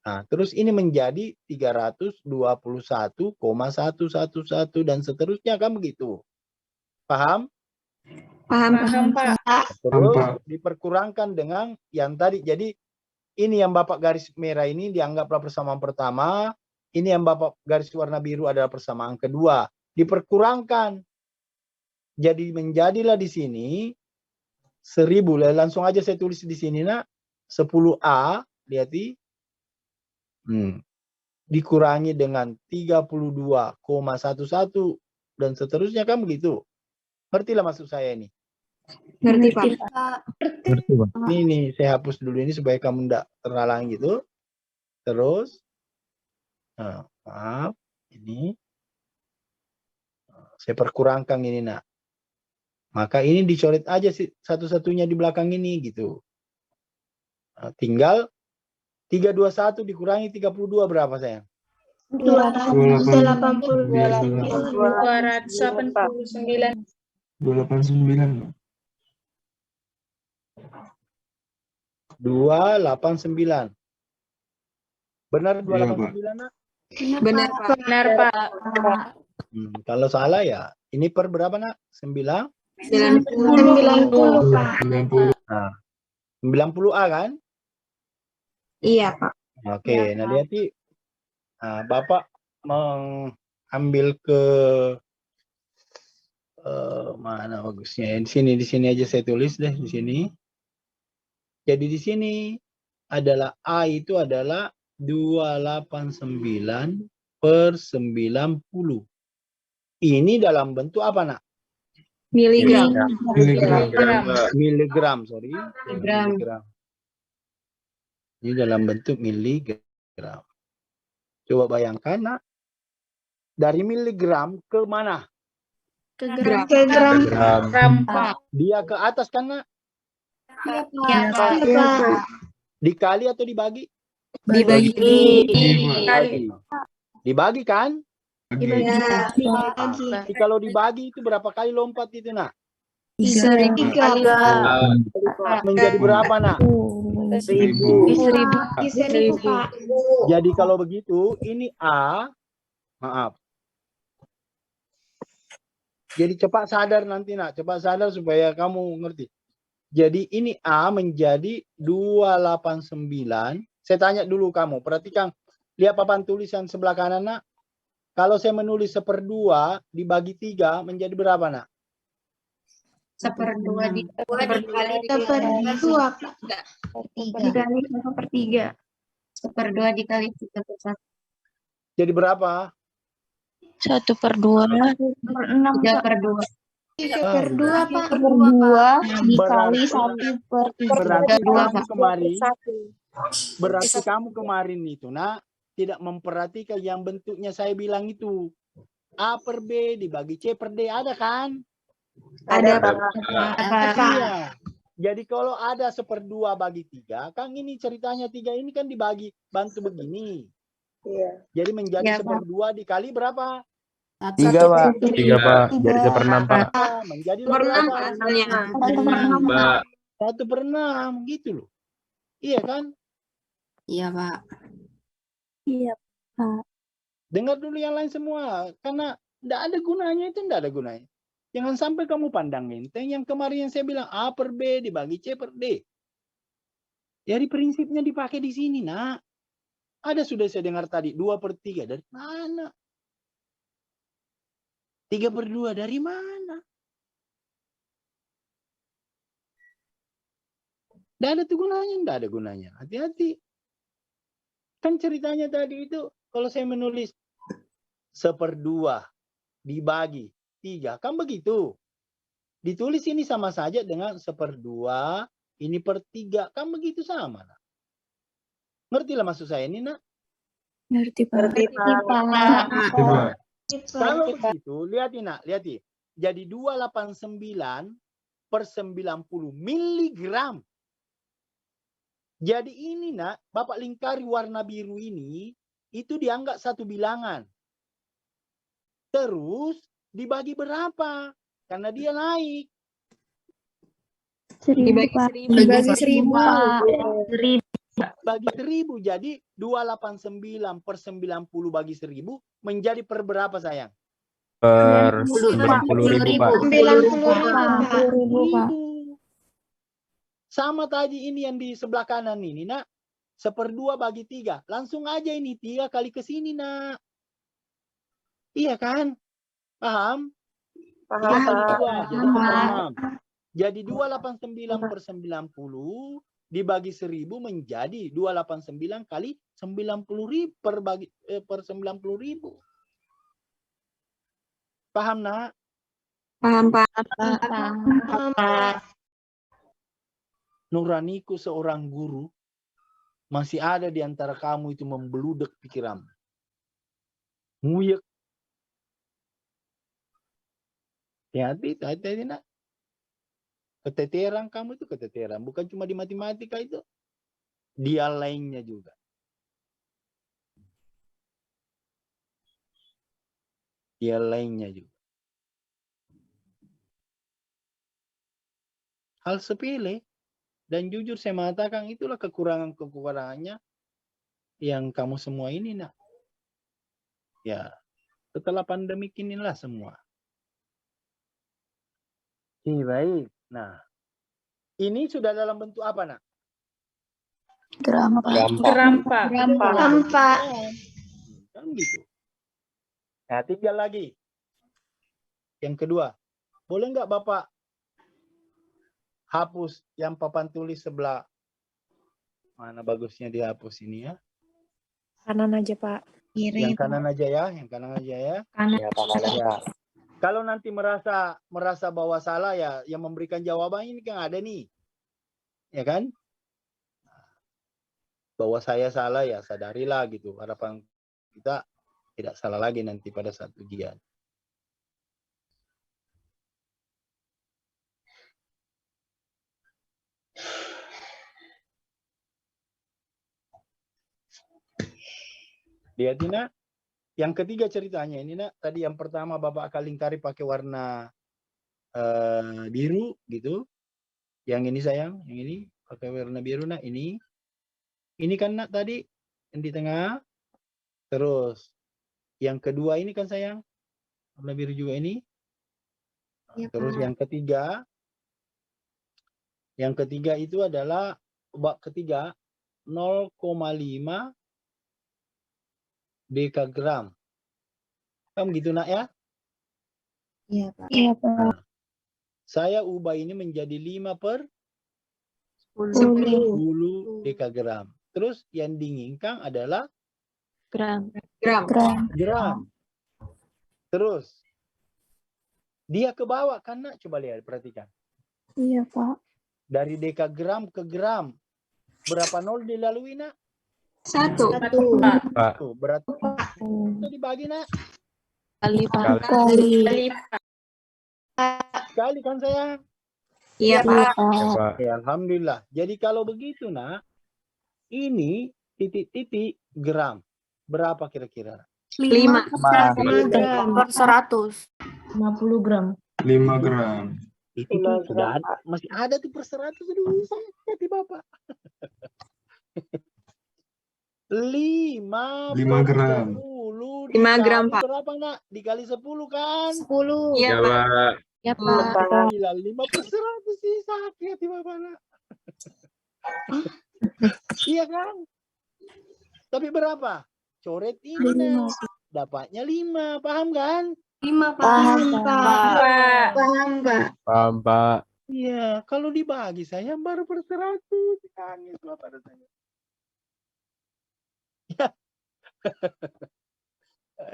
Nah, terus ini menjadi 321,111 dan seterusnya kan begitu. Paham? Paham, Pak. Terus diperkurangkan dengan yang tadi. Jadi ini yang Bapak garis merah ini dianggaplah persamaan pertama. Ini yang Bapak garis warna biru adalah persamaan kedua. Diperkurangkan. Jadi menjadilah di sini 1000. Langsung aja saya tulis di sini nak. 10A. Lihat dikurangi dengan 32,11 dan seterusnya kan begitu. Ngertilah maksud saya ini. Ngerti, Pak. Ngerti, Pak. Ini saya hapus dulu ini supaya kamu tidak terhalang gitu. Terus, maaf, ini saya perkurangkan ini nak. Maka ini dicoret aja sih satu-satunya di belakang ini gitu. Tinggal 321 dikurangi 32 berapa sayang? 289. 289. 289. Benar 289 nak? Benar, Pak. Benar, Pak. Kalau salah ya ini per berapa nak? 90? 90, Pak. 90A kan? Iya, Pak. Oke, nah lihat Bapak mengambil ke mana bagusnya? Di sini aja saya tulis deh di sini. Jadi di sini adalah A itu adalah 289 per 90. Ini dalam bentuk apa nak? Miligram. Miligram, sorry. Miligram. Ini dalam bentuk miligram. Coba bayangkan nak. Dari miligram ke mana? Ke gram. Dia ke atas kan nak? Iya, Pak. Dikali atau dibagi? Dibagi. Dibagi kan? Dibagi. Jadi kalau dibagi itu berapa kali lompat itu nak? 3. Menjadi berapa nak? 1000, Pak. Jadi kalau begitu ini A, maaf. Jadi cepat sadar nanti nak, cepat sadar supaya kamu ngerti. Jadi ini A menjadi 289. Saya tanya dulu kamu, perhatikan. Lihat papan tulisan sebelah kanan nak. Kalau saya menulis 1/2 dibagi 3 menjadi berapa nak? 1/2 dikali 1/2, Pak. 1/3. 1/2 dikali 3/1. Jadi berapa? 1/2. 3/2. 3/2, Pak. 2 Dikali 1/3. Berarti kamu kemarin itu nak tidak memperhatikan yang bentuknya saya bilang itu. A per B dibagi C per D ada kan? Ada, Pak. Iya. Jadi kalau ada 1/2 bagi 3, kan ini ceritanya 3 ini kan dibagi bantu begini. Iya. Jadi menjadi 1/2 dikali berapa? 3, Pak. 3, Pak. Jadi 1/6, Pak. Menjadi 1/6 gitu loh. Iya kan? Iya, Pak. Iya, Pak. Dengar dulu yang lain semua. Karena tidak ada gunanya itu, tidak ada gunanya. Jangan sampai kamu pandang enteng yang kemarin yang saya bilang A per B dibagi C per D. Jadi prinsipnya dipakai di sini nak. Ada sudah saya dengar tadi 2/3 dari mana? 3/2 dari mana? Tidak ada tuh gunanya, tidak ada gunanya. Hati-hati. Kan ceritanya tadi itu kalau saya menulis 1/2 dibagi 3 kan begitu. Ditulis ini sama saja dengan 1/2, ini per 3. Kan begitu sama. Nak. Ngerti lah maksud saya ini, Nak? Ngerti, Pak. Ngerti, Pak. Kalau begitu, lihat ini, Nak. Lihat ini. Jadi 289 per 90 miligram. Jadi ini, Nak, Bapak lingkari warna biru ini, itu dianggap satu bilangan. Terus dibagi berapa? Karena dia naik. 1000, Pak. Dibagi 1000, Pak. Bagi 1000. Jadi 289 per 90 bagi 1000 menjadi per berapa, sayang? Per 90.000, Pak. 90.000, Pak. Sama tadi ini yang di sebelah kanan ini, Nak. 1/2 bagi 3. Langsung aja ini 3 kali ke sini, Nak. Iya kan? Paham? Paham. Jadi 289 per 90 dibagi 1000 menjadi 289 kali 90.000 per 90.000. Paham, Nak? Paham, Pak. Nuraniku seorang guru, masih ada di antara kamu itu membludak pikiranmu. Nguyek. Hati-hati, Nak. Keteteran kamu itu keteteran. Bukan cuma di matematika itu. Dia lainnya juga. Dia lainnya juga. Hal sepele. Dan jujur saya mengatakan itulah kekurangannya yang kamu semua ini, Nak. Ya, setelah pandemi inilah semua. Baik. Nah, ini sudah dalam bentuk apa, Nak? Gram, Pak. Kan gitu. Nah, tinggal lagi. Yang kedua, boleh nggak Bapak hapus yang papan tulis sebelah mana bagusnya dihapus ini ya? Kanan aja, Pak. Yang kanan aja ya, yang kanan aja ya. Kanan. Ya. Kalau nanti merasa bahwa salah ya, yang memberikan jawaban ini kan ada nih, ya kan? Bahwa saya salah ya sadarilah gitu. Harapan kita tidak salah lagi nanti pada saat ujian. Lihat ini, Nak. Yang ketiga ceritanya ini, Nak. Tadi yang pertama Bapak akan lingkari pakai warna biru gitu. Yang ini sayang, yang ini pakai warna biru, Nak. Ini kan, Nak, tadi yang di tengah. Terus yang kedua ini kan sayang, warna biru juga ini. Ya, Terus Pak. yang ketiga itu adalah bab ketiga 0,5 dekagram. Kan begitu, Nak, ya? Iya, Pak. Iya, Pak. Nah, saya ubah ini menjadi 5 per 10. 10 dekagram. Terus yang diinginkan adalah Gram. gram. Terus dia ke bawah kan, Nak? Coba lihat, perhatikan. Iya, Pak. Dari dekagram ke gram. Berapa nol dilalui, Nak? 1. Tuh, berarti itu dibagi, Nak. Kali, Pak. Sekali kan, sayang? Iya, Pak. Ya, alhamdulillah. Jadi kalau begitu, Nak, ini titik-titik gram. Berapa kira-kira? 5 gram per 100. 50 gram. 5 gram. Itu tuh sudah ada, masih ada tuh per 100. Aduh, sakit Bapak. 5 gram. 10 5 gram, Pak. Berapa, Nak? Dikali 10 kan? 10. Iya, Pak. Ya, Pak. Gila, 5 per 100 sih sakit hati Bapak, Nak. Iya kan? Tapi berapa? Coret ini, Nak. Dapatnya 5, paham kan? 5, Pak. Paham, Pak. Paham, Pak. Iya, kalau dibagi saya baru per 100. Nangis Bapak rasanya. Ya.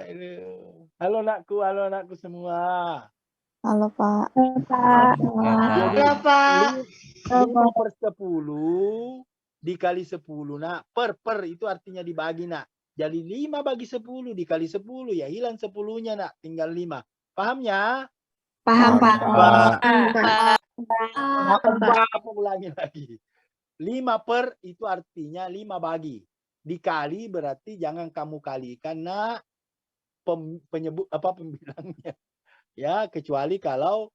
Aduh. Halo anakku semua. Halo, Pak. Jadi Halo, Pak. 5/10 dikali 10 nak. Per itu artinya dibagi nak. Jadi 5 bagi 10 dikali 10 ya hilang 10-nya nak. Tinggal 5. Paham ya? Paham, Pak. Apa ulangi lagi. 5 itu artinya 5 bagi. Dikali berarti jangan kamu kalikan nak pembilangnya. Ya, kecuali kalau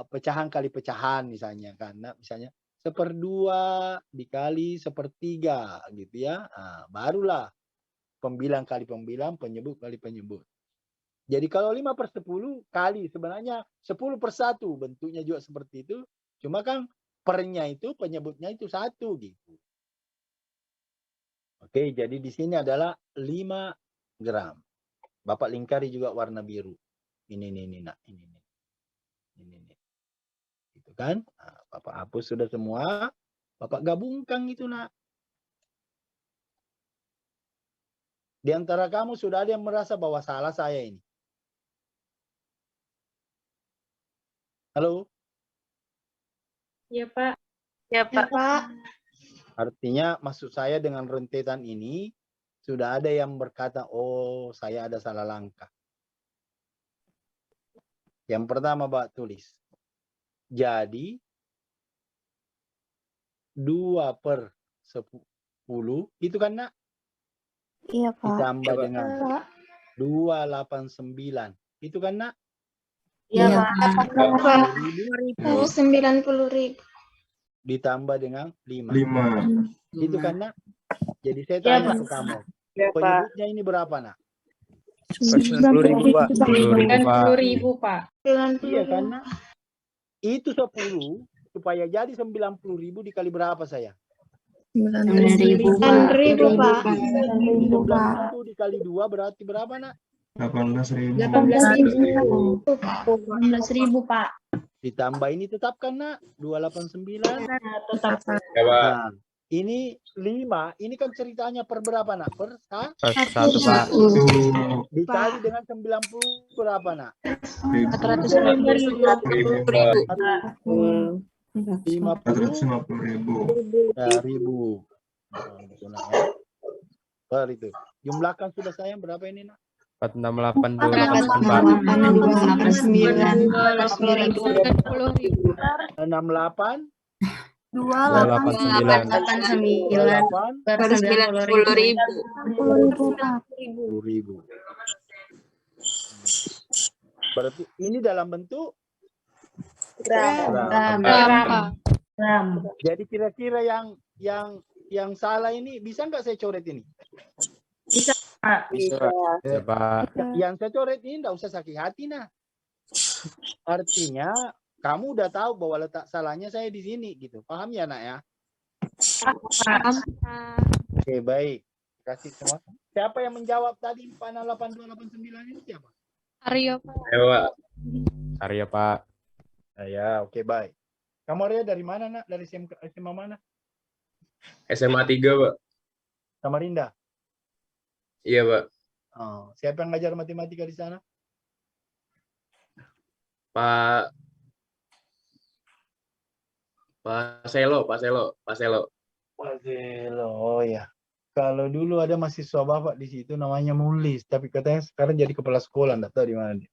pecahan kali pecahan misalnya, karena misalnya 1/2 dikali 1/3 gitu ya. Nah, barulah pembilang kali pembilang, penyebut kali penyebut. Jadi kalau 5/10 kali sebenarnya 10/1 bentuknya juga seperti itu. Cuma kan pernya itu penyebutnya itu 1 gitu. Oke, jadi di sini adalah 5 gram. Bapak lingkari juga warna biru. Ini nak, ini. Gitu kan? Nah, Bapak hapus sudah semua. Bapak gabungkan itu nak. Di antara kamu sudah ada yang merasa bahwa salah saya ini? Halo? Ya, Pak. Ya, Pak. Artinya maksud saya dengan rentetan ini sudah ada yang berkata, oh saya ada salah langkah. Yang pertama Pak tulis. Jadi 2/10 itu kan nak? Iya, Pak. Ditambah dengan 289. Itu kan nak? Iya, Pak. 90.000. Ditambah dengan 5. 5. Itu kan nak? Jadi saya tanya ke kamu. Penyebutnya ini berapa nak? 90.000 Pak. 90.000, Pak. Iya kan nak? Itu 10 supaya jadi 90.000 dikali berapa saya? 9.000. 9.000, Pak. 90 dikali 2 berarti berapa nak? 18.000. 18.000. 18.000, Pak. Ditambah ini tetapkan nak 289. Tetap. Nah, ini 5, ini kan ceritanya per berapa nak? Per 1, Pak. dikali dengan 90 berapa nak? 450.000. Ya, 1000. Per itu. Jumlahkan sudah sayang berapa ini nak? 468 68 10.000. Berarti ini dalam bentuk gram. Jadi kira-kira yang salah ini bisa nggak saya coret ini? Bisa, Pak. Bisa. Ya, Pak. Yang saya coret ini nggak usah sakit hati nah. Artinya kamu udah tahu bahwa letak salahnya saya di sini gitu. Paham ya nak ya? Paham. Oke, baik. Kasih semua. Siapa yang menjawab tadi panel 8289 ini siapa? Aryo, Pak. Arya, Pak. Ya, oke, baik. Kamu Arya dari mana nak? Dari SMA mana? SMA 3, Pak. Samarinda. Iya, Pak. Oh, siapa yang ngajar matematika di sana? Pak Selo. Oh ya. Kalau dulu ada mahasiswa Bapak di situ namanya Mulis, tapi katanya sekarang jadi kepala sekolah, enggak tahu di mana dia.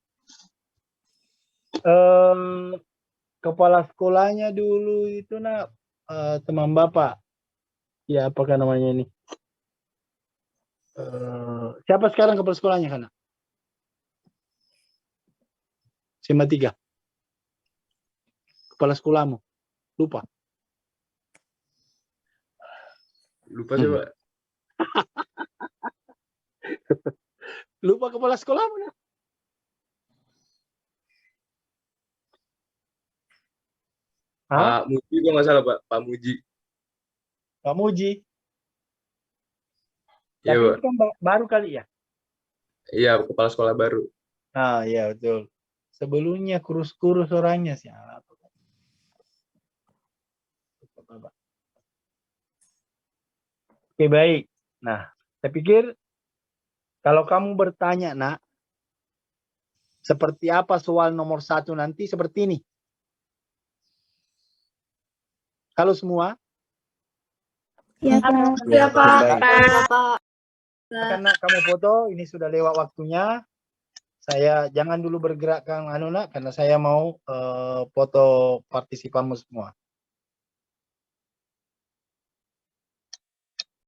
Kepala sekolahnya dulu itu nak teman Bapak. Ya, apakah namanya ini? Siapa sekarang kepala sekolahnya kan? SMA 3. Kepala sekolahmu. Lupa sih, Pak. Lupa kepala sekolahmu nah? Pak Muji kok nggak salah, Pak. Pak Muji. Pak Muji. Iya, Tapi Pak. itu kan baru kali ya? Iya, kepala sekolah baru. Ah, iya betul. Sebelumnya kurus-kurus orangnya siapa? Oke, baik. Nah, saya pikir kalau kamu bertanya, nak, Seperti apa soal nomor 1 nanti? Seperti ini. Halo semua. Iya, Pak. Ya, Pak. Karena kamu foto, ini sudah lewat waktunya. Saya jangan dulu bergerak Kang Anu nak, karena saya mau foto partisipanmu semua.